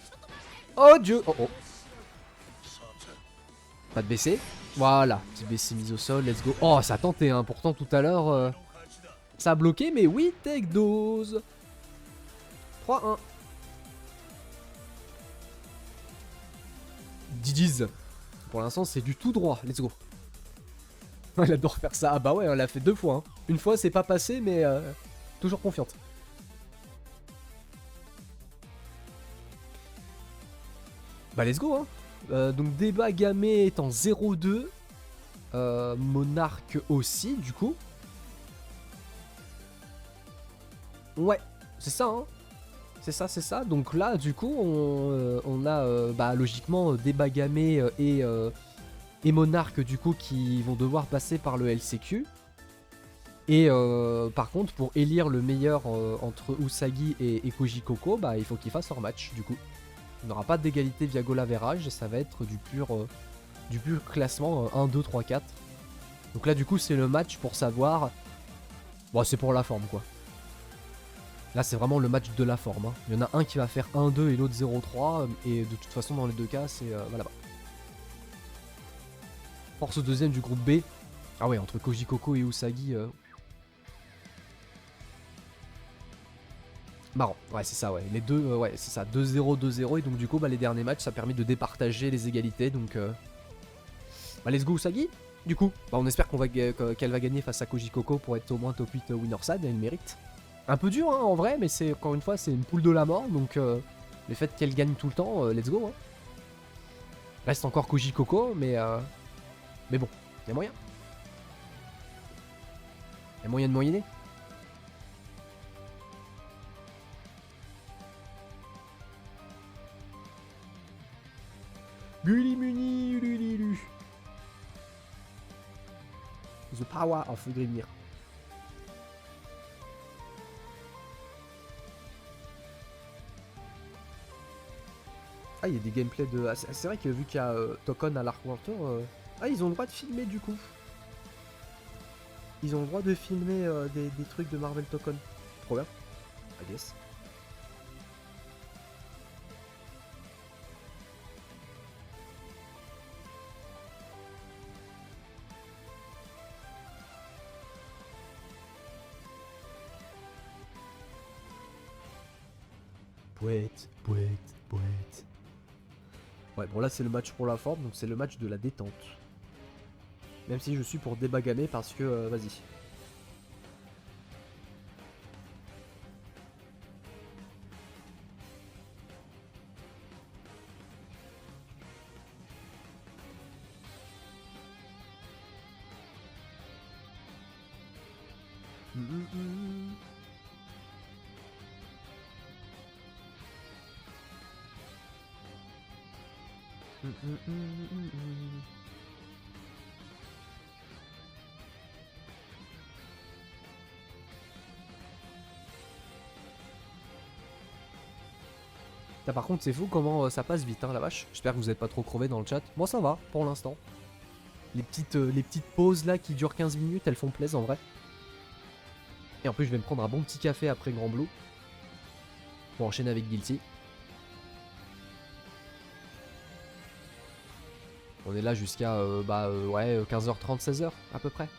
Oh dieu. Oh oh. Pas de BC. Voilà, petit BC mise au sol, let's go. Oh, ça a tenté, hein. Pourtant tout à l'heure, ça a bloqué, mais oui, take dose. 3-1. Didiz. Pour l'instant, c'est du tout droit, let's go. Elle adore faire ça. Ah bah ouais, elle l'a fait 2 fois. Hein. Une fois, c'est pas passé, mais toujours confiante. Bah let's go, hein. Donc débat gamé est en 0-2. Monarque aussi, du coup. Ouais, c'est ça, hein. C'est ça, c'est ça. Donc là, du coup, on a bah, logiquement débat gamé et Monarque, du coup, qui vont devoir passer par le LCQ. Et par contre, pour élire le meilleur entre Usagi et Koji Koko, bah, il faut qu'il fasse leur match, du coup. Il n'aura pas d'égalité via goal average, ça va être du pur classement 1, 2, 3, 4. Donc là du coup c'est le match pour savoir... Bon c'est pour la forme quoi. Là c'est vraiment le match de la forme. Hein. Il y en a un qui va faire 1-2 et l'autre 0-3. Et de toute façon dans les deux cas c'est là-bas. Force deuxième du groupe B. Ah ouais entre Koji Koko et Usagi... Marrant, ouais c'est ça, ouais. Les deux, ouais c'est ça, 2-0, 2-0. Et donc du coup, bah, les derniers matchs, ça permet de départager les égalités. Donc, bah let's go Usagi. Du coup, bah, on espère qu'elle va gagner face à Koji Koko pour être au moins top 8 winner sad. Elle mérite. Un peu dur hein, en vrai, mais c'est encore une fois, c'est une poule de la mort. Donc, le fait qu'elle gagne tout le temps, let's go. Hein. Reste encore Koji Koko, mais bon, il y a moyen. Il y a moyen de moyenner. Guli Muni, Lulu. The power of Grimnir. Ah, il y a des gameplays de... Ah, c'est vrai que vu qu'il y a Tokon à l'Arc Water, ah, ils ont le droit de filmer du coup. Ils ont le droit de filmer des trucs de Marvel Tokon. Trop bien. I guess. Boîte, boîte, boîte. Ouais, bon là c'est le match pour la forme, donc c'est le match de la détente. Même si je suis pour débagamer parce que, vas-y. Putain, par contre c'est fou comment ça passe vite hein la vache. J'espère que vous êtes pas trop crevé dans le chat. Moi ça va pour l'instant. Les petites pauses là qui durent 15 minutes elles font plaisir en vrai. Et en plus je vais me prendre un bon petit café après Grand Blue. Pour enchaîner avec Guilty. On est là jusqu'à ouais 15h30, 16h à peu près.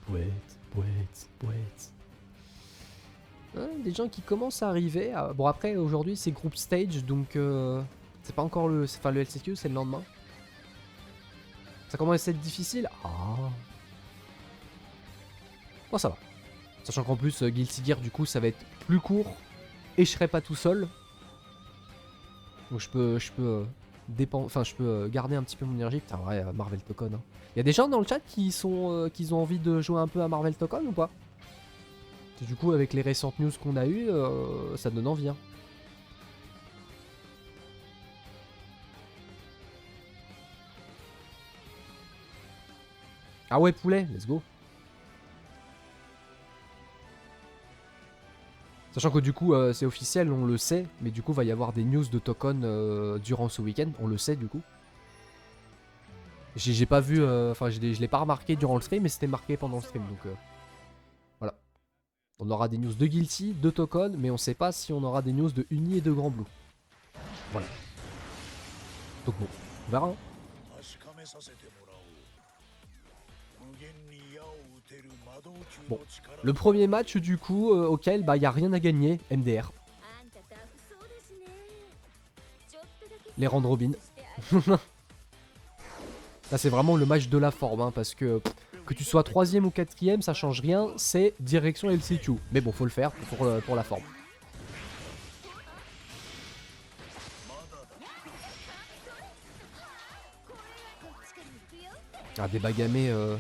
Boîte, boîte, boîte. Hein, des gens qui commencent à arriver. Bon après aujourd'hui c'est group stage donc c'est pas encore le... Enfin le LCQ c'est le lendemain. Ça commence à être difficile. Ah. Bon ça va. Sachant qu'en plus Guilty Gear du coup ça va être plus court. Et je serai pas tout seul. Donc je peux garder un petit peu mon énergie. Putain ouais Marvel Tokon. Hein. Y a des gens dans le chat qui ont envie de jouer un peu à Marvel Tokon ou pas? Du coup avec les récentes news qu'on a eues, ça donne envie. Hein. Ah ouais poulet, let's go. Sachant que du coup c'est officiel, on le sait, mais du coup va y avoir des news de Tokon durant ce week-end, on le sait du coup. J'ai pas vu, enfin je l'ai pas remarqué durant le stream, mais c'était marqué pendant le stream, donc voilà. On aura des news de Guilty, de Tokon, mais on sait pas si on aura des news de Uni et de Grand Blue. Voilà. Donc bon, on verra. Hein. Bon, le premier match du coup auquel bah y a rien à gagner, MDR. Les round robin. Là c'est vraiment le match de la forme hein, parce que tu sois 3ème ou 4ème ça change rien, c'est direction LCQ. Mais bon faut le faire pour la forme. Ah Débagame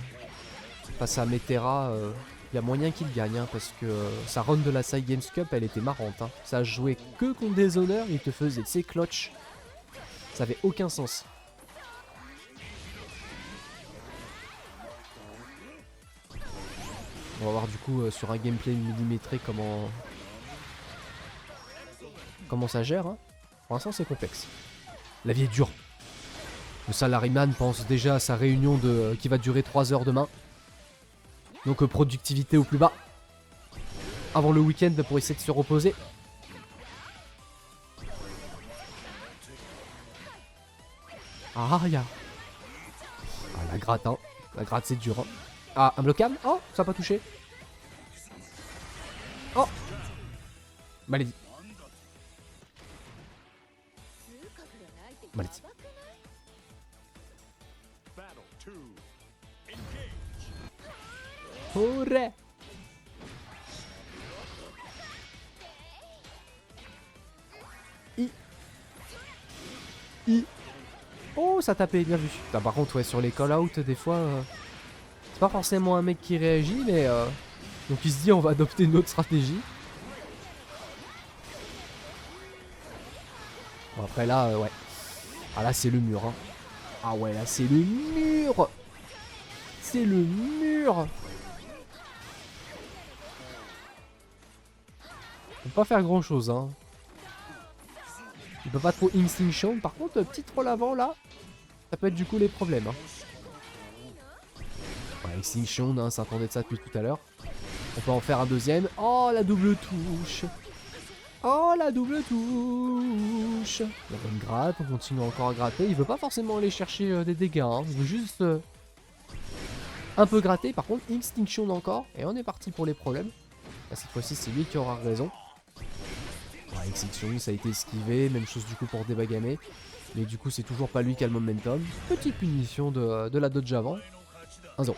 face à Metera, y a moyen qu'il gagne hein, parce que sa run de la Side Games Cup elle était marrante. Hein. Ça a joué que contre des honneurs, il te faisait ses clutch. Ça avait aucun sens. On va voir du coup sur un gameplay millimétré comment ça gère. Hein. Pour l'instant c'est complexe. La vie est dure. Le salaryman pense déjà à sa réunion qui va durer 3 heures demain. Donc productivité au plus bas. Avant le week-end pour essayer de se reposer. Ah, y'a. Ah, la gratte, hein. La gratte, c'est dur. Hein. Ah, un blocable. Oh, ça n'a pas touché. Oh. Malédie. Malédie. Hurrah. Oh, ça tapait, bien vu. Putain, par contre, ouais, sur les call-out, des fois, c'est pas forcément un mec qui réagit, mais donc il se dit, on va adopter une autre stratégie. Bon, après là, ouais. Ah là, c'est le mur. Hein. Ah ouais, là, c'est le mur. C'est le mur. On peut pas faire grand chose, hein. Il peut pas trop Instinction. Par contre, petit troll avant là, ça peut être du coup les problèmes. Hein. Ouais, Instinction, hein, ça attendait de ça depuis tout à l'heure. On peut en faire un deuxième. Oh, la double touche. Oh, la double touche. La bonne gratte, on continue encore à gratter. Il veut pas forcément aller chercher des dégâts. Hein. Il veut juste Un peu gratté, par contre, Extinction encore. Et on est parti pour les problèmes. Là, cette fois-ci, c'est lui qui aura raison. Ouais, Extinction, ça a été esquivé. Même chose du coup pour Debagame. Mais du coup, c'est toujours pas lui qui a le momentum. Petite punition de la dodge avant. 1-0.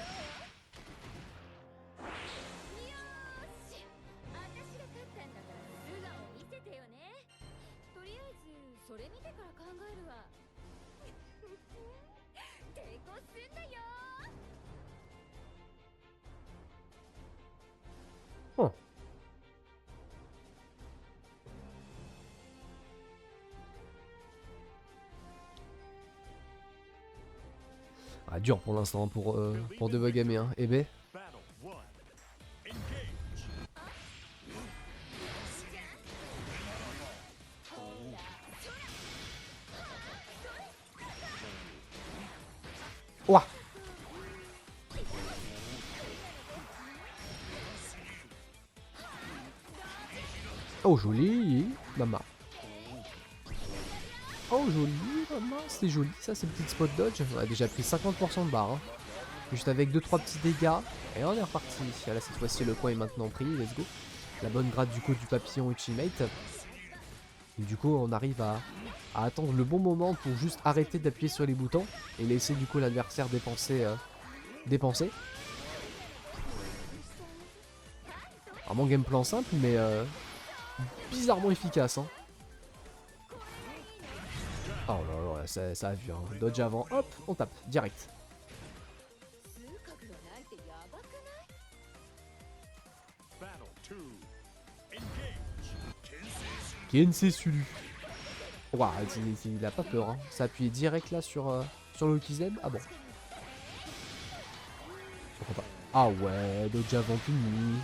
Oh. Ah, dur pour l'instant pour Debagame. Hein. Eh ben. Battle 1. Engage. Ouah. Oh, joli, maman. Oh, joli, maman, c'est joli, ça, c'est le petit spot dodge. On a déjà pris 50% de barre. Hein. Juste avec 2-3 petits dégâts. Et on est reparti. Là, cette fois-ci, le coin est maintenant pris. Let's go. La bonne grade du coup du papillon ultimate. Et du coup, on arrive à attendre le bon moment pour juste arrêter d'appuyer sur les boutons et laisser du coup l'adversaire dépenser. Vraiment game plan simple, mais bizarrement efficace. Hein. Oh là là, ça a vu. Hein. Dodge avant, hop, on tape, direct. Battle 2. Engage. Kensei Sulu. Ouah, il a pas peur. Hein. Ça appuie direct là sur le Kizem. Ah bon. Pourquoi pas. Ah ouais, Dodge avant puni.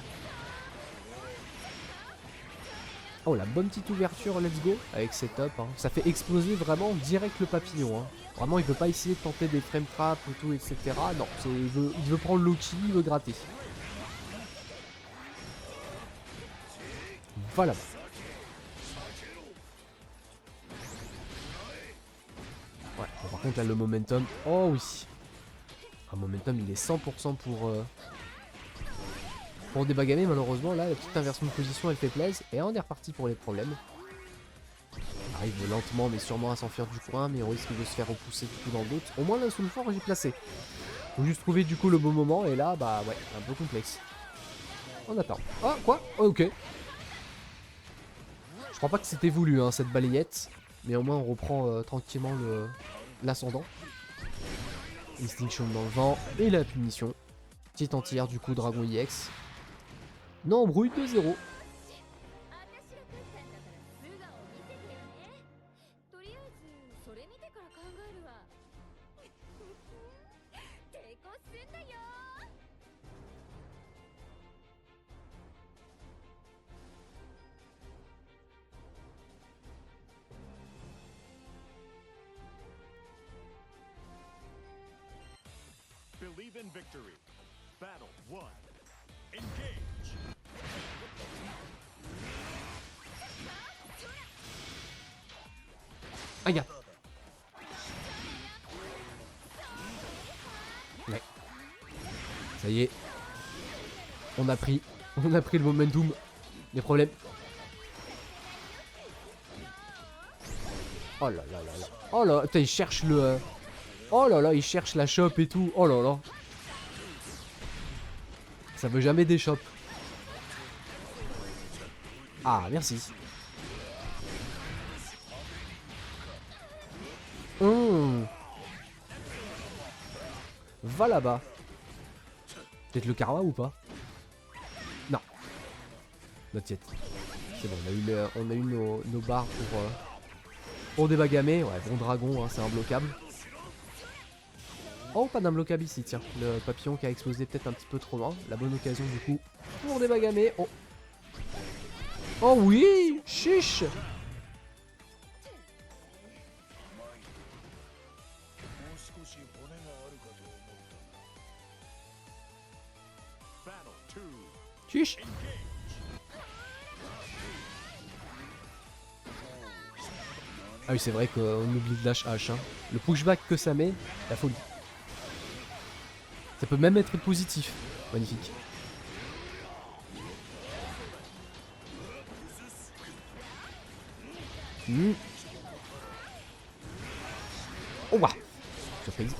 Oh, la bonne petite ouverture, let's go. Avec setup. Hein. Ça fait exploser vraiment direct le papillon. Hein. Vraiment, il veut pas essayer de tenter des frame traps ou tout, etc. Non, il veut prendre Loki, il veut gratter. Voilà. Ouais, bon, par contre, là, le momentum. Oh oui. Un momentum, il est 100% pour Debagame. Malheureusement, là, la petite inversion de position, elle fait plaisir. Et on est reparti pour les problèmes. On arrive lentement, mais sûrement à s'enfuir du coin. Mais on risque de se faire repousser du coup dans le doute. Au moins, là, sous le fort, j'ai placé. Faut juste trouver du coup le bon moment. Et là, bah ouais, un peu complexe. On attend. Ah, quoi? Oh, ok. Je crois pas que c'était voulu, hein, cette balayette. Mais au moins, on reprend tranquillement l'ascendant. Extinction dans le vent. Et la punition. Petite entière du coup, Dragon EX. Non, embrouille 2-0. Believe in victory. Battle 1. Engage. Ah, regarde. Ouais. Ça y est. On a pris le momentum. Les problèmes. Oh là là là là. Oh là, putain, il cherche le... Oh là là, il cherche la shop et tout. Oh là là. Ça veut jamais des shops. Ah, merci. Va là-bas. Peut-être le karma ou pas? Non. Not yet. C'est bon, on a eu nos barres pour Debagame. Ouais, bon dragon, hein, c'est imbloquable. Oh, pas d'imbloquable ici, tiens. Le papillon qui a explosé peut-être un petit peu trop loin. La bonne occasion du coup pour Debagame. Oh. Oh oui, chiche. Battle 2. Chiche. Ah oui, c'est vrai qu'on oublie de lâche H. Hein. Le pushback que ça met, la folie. Ça peut même être positif. Magnifique. Oh waouh. Surprise.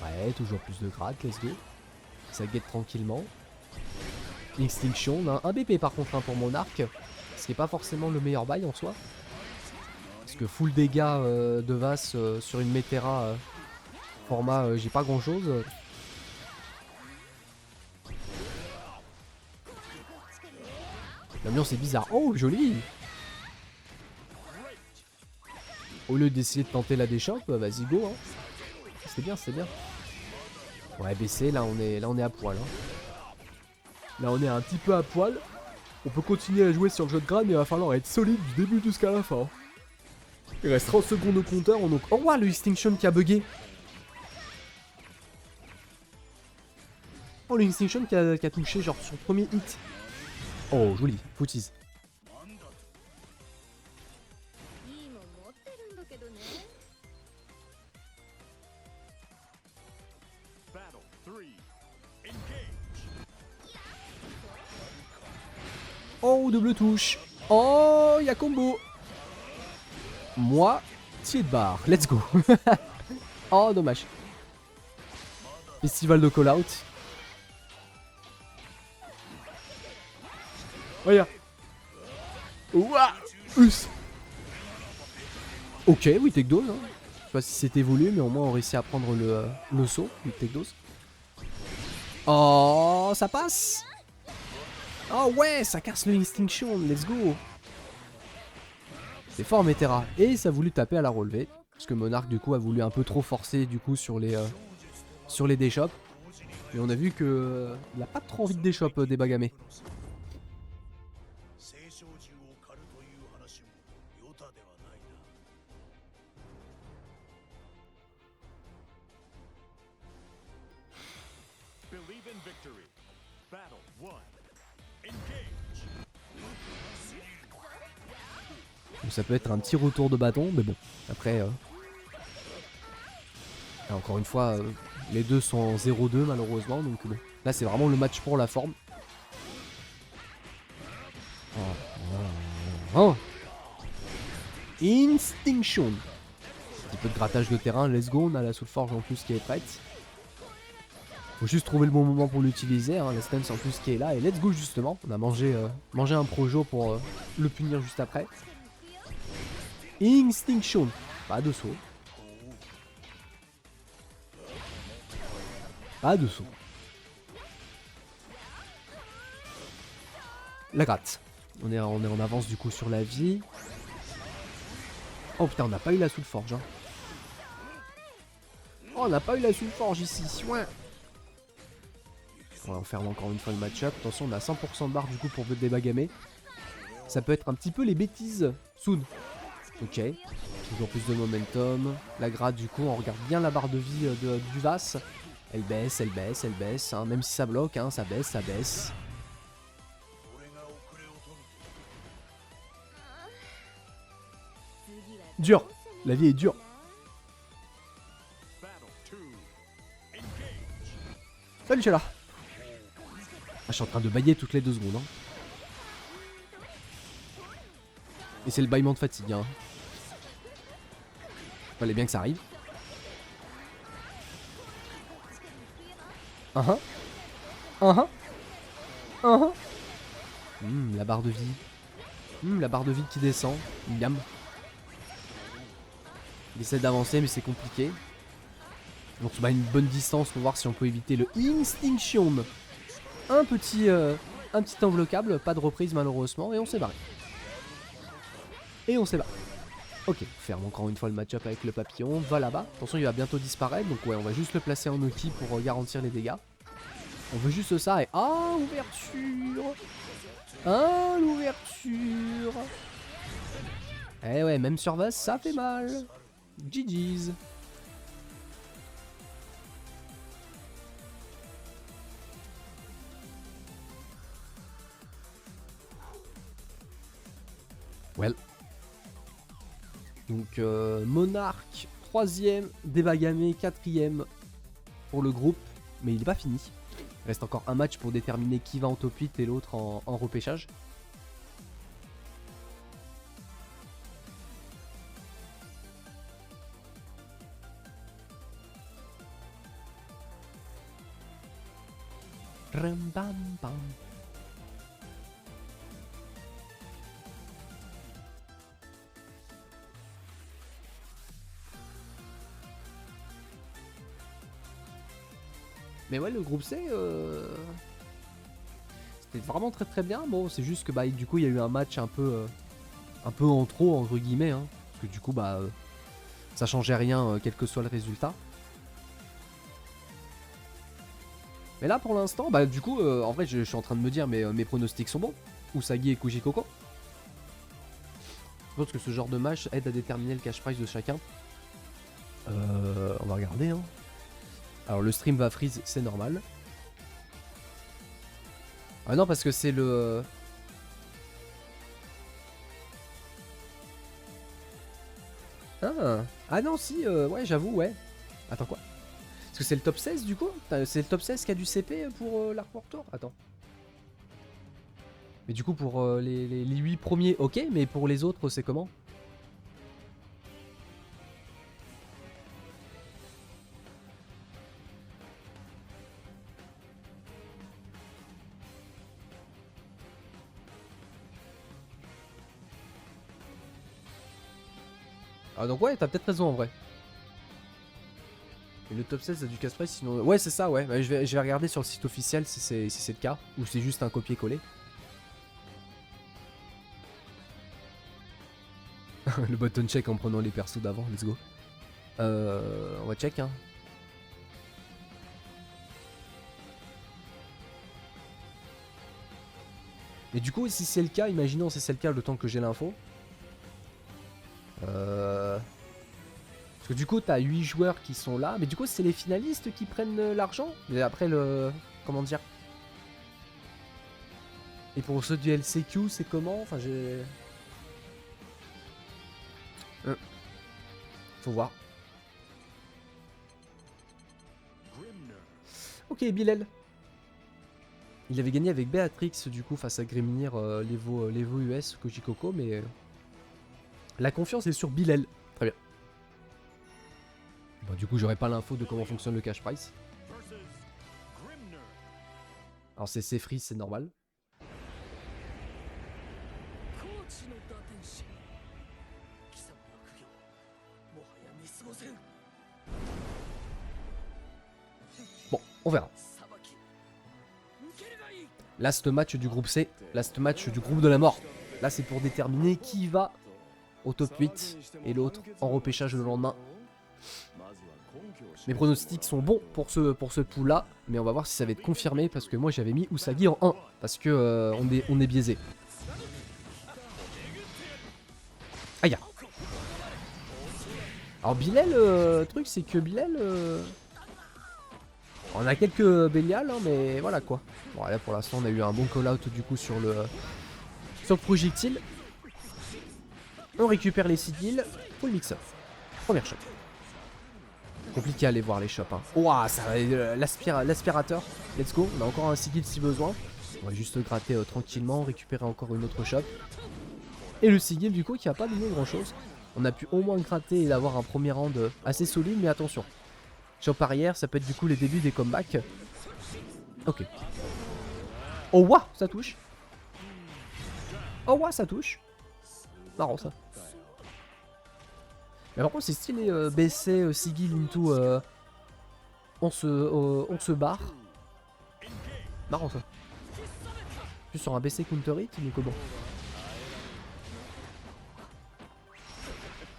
Ouais, toujours plus de grade, let's go. Ça guette tranquillement. Extinction, on a un BP par contre hein, pour mon arc. Ce qui n'est pas forcément le meilleur bail en soi. Parce que full dégâts de Vasse sur une Metera format j'ai pas grand chose. L'ambiance est bizarre. Oh joli. Au lieu d'essayer de tenter la déchoppe, vas-y go hein. C'est bien, c'est bien. Ouais BC là on est à poil hein. Là on est un petit peu à poil. On peut continuer à jouer sur le jeu de grade mais il va falloir être solide du début jusqu'à la fin. Il reste 30 secondes au compteur, donc... Oh wow, le Extinction qui a bugué. Oh le Extinction qui a touché genre son premier hit. Oh joli, footies. Battle 3. Engage. Oh double touche. Oh y'a combo. Moi, tier de barre, let's go. Oh dommage. Festival de call out. Regarde. Ouah. Us. Ok, oui take dose. Hein. Je sais pas si c'était voulu, mais au moins on réussit à prendre le saut. Oui take dose. Oh, ça passe. Oh ouais, ça casse le Extinction, let's go. C'est fort Metera. Et ça a voulu taper à la relevée. Parce que Monarch du coup a voulu un peu trop forcer du coup sur les déchoppes. Et on a vu que il a pas trop envie de déchoppe des Bagame. Believe in victory. Battle 1. Engage. Donc ça peut être un petit retour de bâton, mais bon. Après, encore une fois, les deux sont en 0-2 malheureusement. Donc bon. Là c'est vraiment le match pour la forme. Oh. Extinction. Un petit peu de grattage de terrain, let's go. On a la Soulforge en plus qui est prête. Faut juste trouver le bon moment pour l'utiliser, hein. La stance en plus qui est là, et let's go justement. On a mangé un projo pour le punir juste après. Extinction. Pas de saut. Pas de saut. La gratte. On est en avance du coup sur la vie. Oh putain, on n'a pas eu la Soulforge. Hein. Oh, on n'a pas eu la Soulforge ici. Soin. On ferme encore une fois le match-up. Attention, on a 100% de barre du coup pour des Bagame. Ça peut être un petit peu les bêtises. Soon. Ok. Toujours plus de momentum. La grade du coup, on regarde bien la barre de vie du Vasse. Elle baisse, elle baisse, elle baisse. Hein. Même si ça bloque, hein, ça baisse, ça baisse. Dur. La vie est dure. Salut Chala. Ah, je suis en train de bailler toutes les 2 secondes. Hein. Et c'est le bâillement de fatigue. Hein. Fallait bien que ça arrive. La barre de vie. La barre de vie qui descend. Miam. Il essaie d'avancer mais c'est compliqué. Donc on va à une bonne distance pour voir si on peut éviter le Extinction. Un petit envelopable, pas de reprise malheureusement, et on s'est barré. Ok, on ferme encore une fois le match-up avec le papillon, va là-bas. Attention, il va bientôt disparaître, donc ouais, on va juste le placer en Oki pour garantir les dégâts. On veut juste ça et... Ah, ouverture. Ah, l'ouverture. Eh ouais, même sur Vasse, ça fait mal. GG's. Well. Donc Monarch 3ème, Debagame 4ème, pour le groupe, mais il n'est pas fini. Il reste encore un match pour déterminer qui va en top 8 et l'autre en repêchage. Ram, bam, bam. Mais ouais, le groupe C, c'était vraiment très très bien. Bon, c'est juste que bah, du coup, il y a eu un match un peu en trop, entre guillemets. Hein, parce que du coup, bah, ça changeait rien, quel que soit le résultat. Mais là, pour l'instant, bah, du coup, en vrai, je suis en train de me dire, mais mes pronostics sont bons. Usagi et Kujikoko. Je pense que ce genre de match aide à déterminer le cash price de chacun. On va regarder, hein. Alors le stream va freeze, c'est normal. Ah non, parce que c'est le... Ah non, si, ouais, j'avoue, ouais. Attends, quoi? Parce que c'est le top 16 du coup? C'est le top 16 qui a du CP pour l'Arc World Tour? Attends. Mais du coup, pour les 8 premiers, ok, mais pour les autres, c'est comment? Ah donc ouais, t'as peut-être raison en vrai. Et le top 16 a du cash price sinon... Ouais c'est ça ouais, bah, je vais regarder sur le site officiel si c'est le cas, ou c'est juste un copier-coller. Le button check en prenant les persos d'avant, let's go. On va check hein. Et du coup si c'est le cas, imaginons si c'est le cas le temps que j'ai l'info. Parce que du coup t'as 8 joueurs qui sont là, mais du coup c'est les finalistes qui prennent l'argent. Mais après le... comment dire? Et pour ceux du LCQ c'est comment? Enfin j'ai... Faut voir. Ok, Bilal. Il avait gagné avec Béatrix du coup face à Grimnir l'Evo US Kojikoko, mais la confiance est sur Bilal. Très bien. Bon, du coup, j'aurais pas l'info de comment fonctionne le cash price. Alors, c'est free, c'est normal. Bon, on verra. Last match du groupe C, last match du groupe de la mort. Là, c'est pour déterminer qui va au top 8 et l'autre en repêchage le lendemain. Mes pronostics sont bons pour ce pool là, mais on va voir si ça va être confirmé parce que moi j'avais mis Usagi en 1 parce que on est biaisé. Aïe. Alors Bilal, le truc c'est que Bilal, on a quelques Bélial, hein, mais voilà quoi. Bon là pour l'instant on a eu un bon call out du coup sur le projectile. On récupère les sigils, full mix-up. Première shot. Compliqué à aller voir les shops. Hein. Ouah, ça l'aspirateur. Let's go. On a encore un sigil si besoin. On va juste gratter tranquillement, récupérer encore une autre shop. Et le sigil du coup qui va pas donné grand chose. On a pu au moins gratter et avoir un premier round assez solide, mais attention. Shop arrière, ça peut être du coup les débuts des comebacks. Ok. Oh ouah, ça touche. Oh ouah, ça touche. Marrant ça. Mais par contre c'est stylé BC Sigil into on se barre. Marrant ça. Plus sur un BC counter hit mais comment?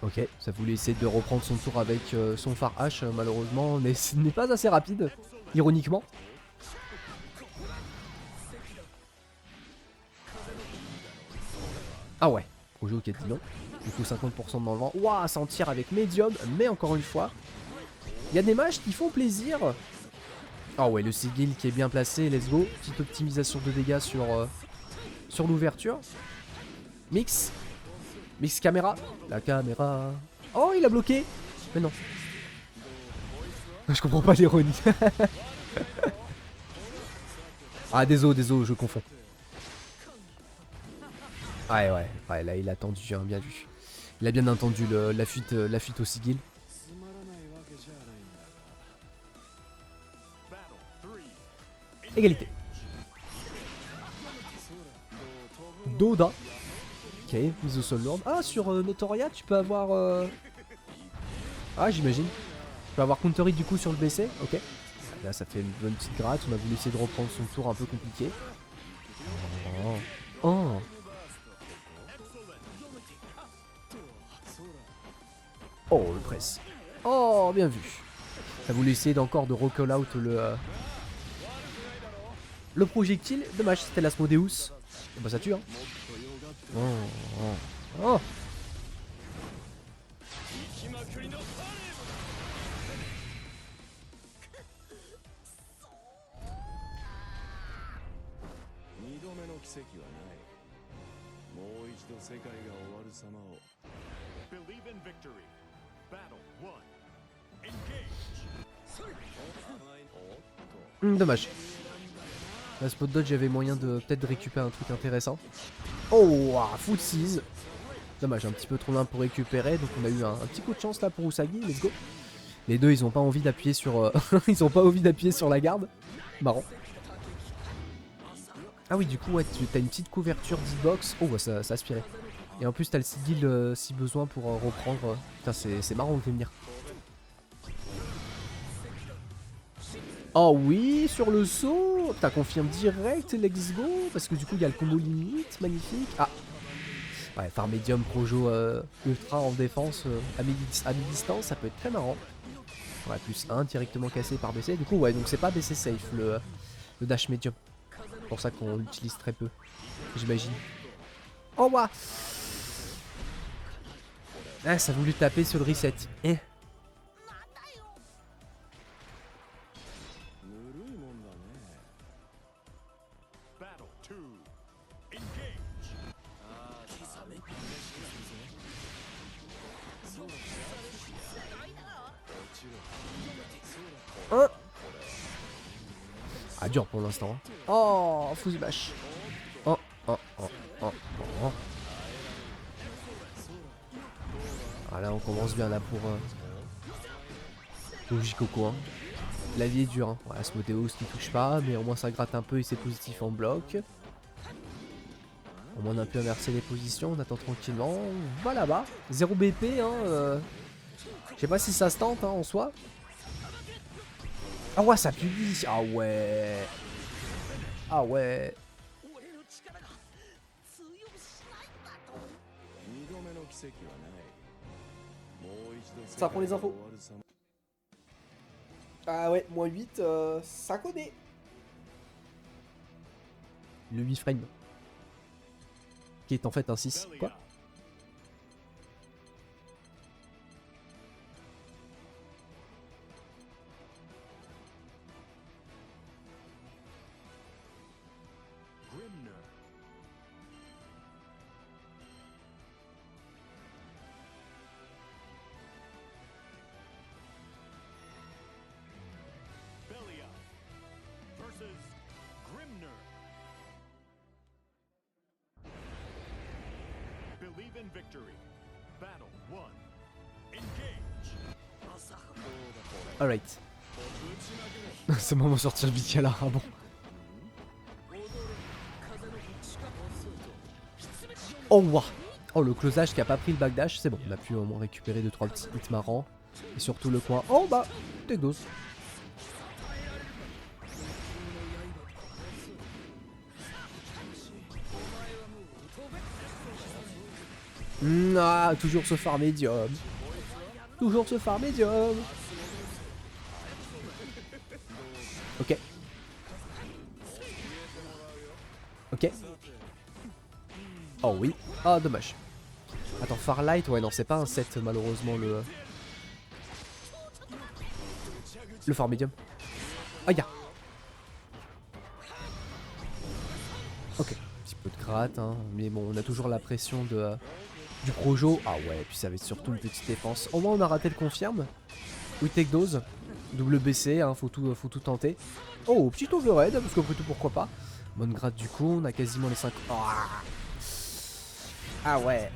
Ok, ça voulait essayer de reprendre son tour avec son phare H malheureusement, mais ce n'est pas assez rapide, ironiquement. Ah ouais, projet au Ketillon. Du coup 50% dans le vent. Waouh, ça en tire avec médium, mais encore une fois, il y a des matchs qui font plaisir. Ah ouais, le sigil qui est bien placé, let's go. Petite optimisation de dégâts sur l'ouverture. Mix caméra. La caméra. Oh, il a bloqué. Mais non. Je comprends pas l'ironie. Ah, désolé, je confonds. Ouais, là il a tendu, hein, bien vu. Il a bien entendu la fuite au sigil. Égalité. Doda. Ok, mise au sol lourde. Ah, sur Notoria, tu peux avoir... Ah, j'imagine. Tu peux avoir counter hit du coup sur le BC. Ok. Là, ça fait une bonne petite gratte. On a voulu essayer de reprendre son tour un peu compliqué. Oh. Oh. Oh, le press. Oh, bien vu. Ça voulait essayer d'encore de recall out le projectile. Dommage, c'était l'Asmodeus. Oh, bah ça tue, hein. Oh, oh, oh. Believe in victory. Battle 1. Engage. Dommage. La spot dodge, j'avais moyen de peut-être de récupérer un truc intéressant. Oh, foot seize. Dommage, un petit peu trop loin pour récupérer. Donc on a eu un petit coup de chance là pour Usagi. Let's go. Les deux, ils ont pas envie d'appuyer sur. Ils ont pas envie d'appuyer sur la garde. Marrant. Ah oui, du coup, ouais, t'as une petite couverture d'e-box. Oh, bah, ça aspirait. Et en plus, t'as le sigil si besoin pour reprendre. Putain, c'est marrant de venir. Oh oui, sur le saut. Putain, confirme direct, let's go. Parce que du coup, il y a le combo limite, magnifique. Ah. Ouais, par médium, projo ultra en défense à mi-distance, ça peut être très marrant. Ouais, plus 1 directement cassé par BC. Du coup, ouais, donc c'est pas BC safe le dash médium. C'est pour ça qu'on l'utilise très peu, j'imagine. Oh, waouh. Ah, ça a voulu taper sur le reset. Eh. Battle 2. Engage. Hein. Ah, dur pour l'instant. Hein. Oh, Fuzibash. Oh, oh, oh, oh, oh. Ah, là, on commence bien là pour Jikoku. Hein. La vie est dure. Hein. Ouais, Asmodeus qui touche pas, mais au moins ça gratte un peu et c'est positif en bloc. Au moins on a pu inverser les positions, on attend tranquillement. On va là-bas. 0 BP, hein. Je sais pas si ça se tente hein, en soi. Ah ouais, ça publie. Ah ouais. Ah ouais. Ça prend les infos. Ah ouais, moins 8, ça connaît. Le 8 frame. Qui est en fait un 6. Quoi? Grimner. Belia versus Grimner. Believe in victory. Battle 1. Engage. Alright. C'est le moment de sortir vite là. Ah bon. Oh waouh. Oh le closage qui a pas pris le backdash. C'est bon, on a pu au moins récupérer 2-3 petits hits marrants. Et surtout le coin. Oh bah, take dose. Ah, toujours ce phare médium. Toujours ce phare médium. Ok. Ok. Oh oui. Ah, dommage. Attends, Farlight, ouais, non, c'est pas un set, malheureusement, le phare médium. Ah, ya. Ok. Petit peu de gratte, hein. Mais bon, on a toujours la pression du projo. Ah ouais, puis ça va être surtout une petite défense. Au moins, on a raté le confirme. Oui, take dose. Double BC, hein, faut tout tenter. Oh, petit overhead, parce qu'après tout, pourquoi pas. Bonne grade du coup, on a quasiment les 5. Oh. Ah ouais.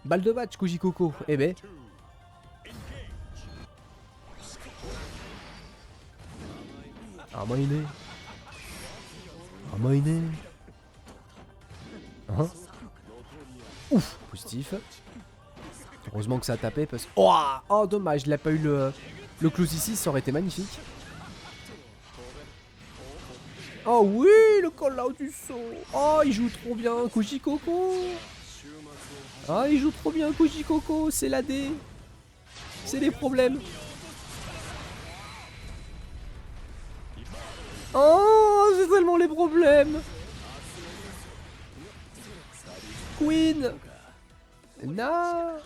Balle de match, Kujikoko. Eh ben. Amaine. Amaine. Hein? Ouf, positif. Heureusement que ça a tapé parce que... Oh, oh dommage, il a pas eu le close ici, ça aurait été magnifique. Oh oui, le call out du saut. Oh, il joue trop bien, Kujikoko. Ah, il joue trop bien, Kujikoko, c'est la D. C'est les problèmes. Oh, c'est tellement les problèmes. Queen. Non.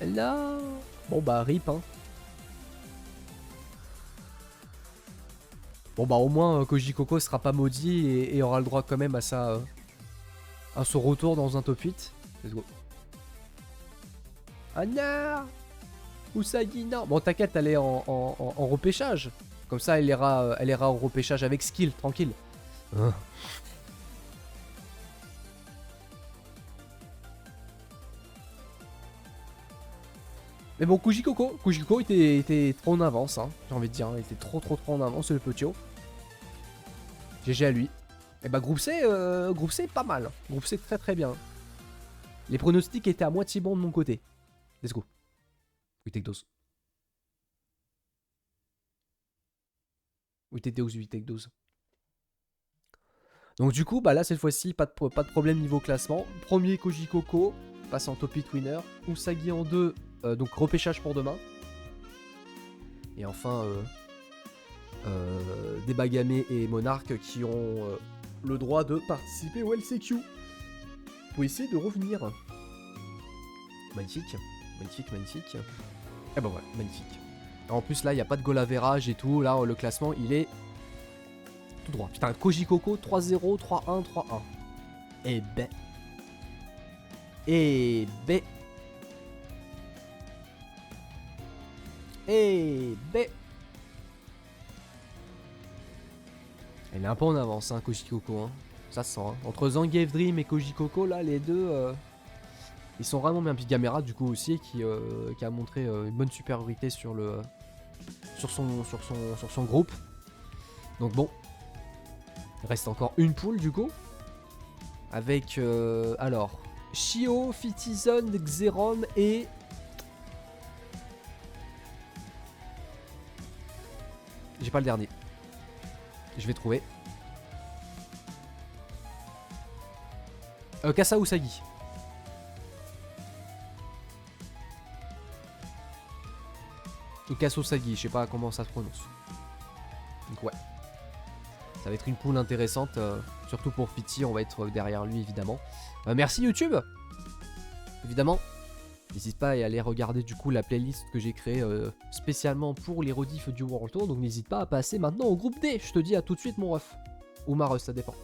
Non. Bon bah rip hein. Bon bah au moins Kujikoko sera pas maudit et aura le droit quand même à à son retour dans un top 8. Let's go. Ah non. Usagi non. Bon t'inquiète, elle est en repêchage. Comme ça elle ira au repêchage avec skill, tranquille. Hein. Mais bon, Kujikoko était trop en avance, hein, j'ai envie de dire. Il était trop en avance, le Potio. GG à lui. Et bah, groupe C, pas mal. Groupe C, très bien. Les pronostics étaient à moitié bons de mon côté. Let's go. We take those. We take those, we take those. Donc, du coup, bah là, cette fois-ci, pas de problème niveau classement. Premier, Kujikoko, passe en top 8 winner. Usagi en 2. Donc repêchage pour demain. Et enfin Debagame et Monarch qui ont le droit de participer au LCQ pour essayer de revenir. Magnifique. Et ben voilà, magnifique. En plus là il n'y a pas de goal average et tout. Là le classement il est tout droit. Putain, Kujikoko 3-0, 3-1, 3-1. Et ben. Elle est un peu en avance, hein, Kujikoko. Hein. Ça se sent. Hein. Entre Zangief Dream et Kujikoko, là, les deux, ils sont vraiment bien. Puis Gamera, du coup, aussi, qui a montré une bonne supériorité sur son groupe. Donc bon. Il reste encore une poule, du coup. Avec, alors, Shio, Fitizon, Xerom et... J'ai pas le dernier. Je vais trouver. Kasa Usagi. Ou Kasa Usagi, je sais pas comment ça se prononce. Donc ouais. Ça va être une poule intéressante. Surtout pour Fiti, on va être derrière lui évidemment. Merci YouTube. Évidemment. N'hésite pas à aller regarder du coup la playlist que j'ai créée spécialement pour les rediffs du World Tour. Donc n'hésite pas à passer maintenant au groupe D. Je te dis à tout de suite mon ref. Ou ma ref, ça dépend.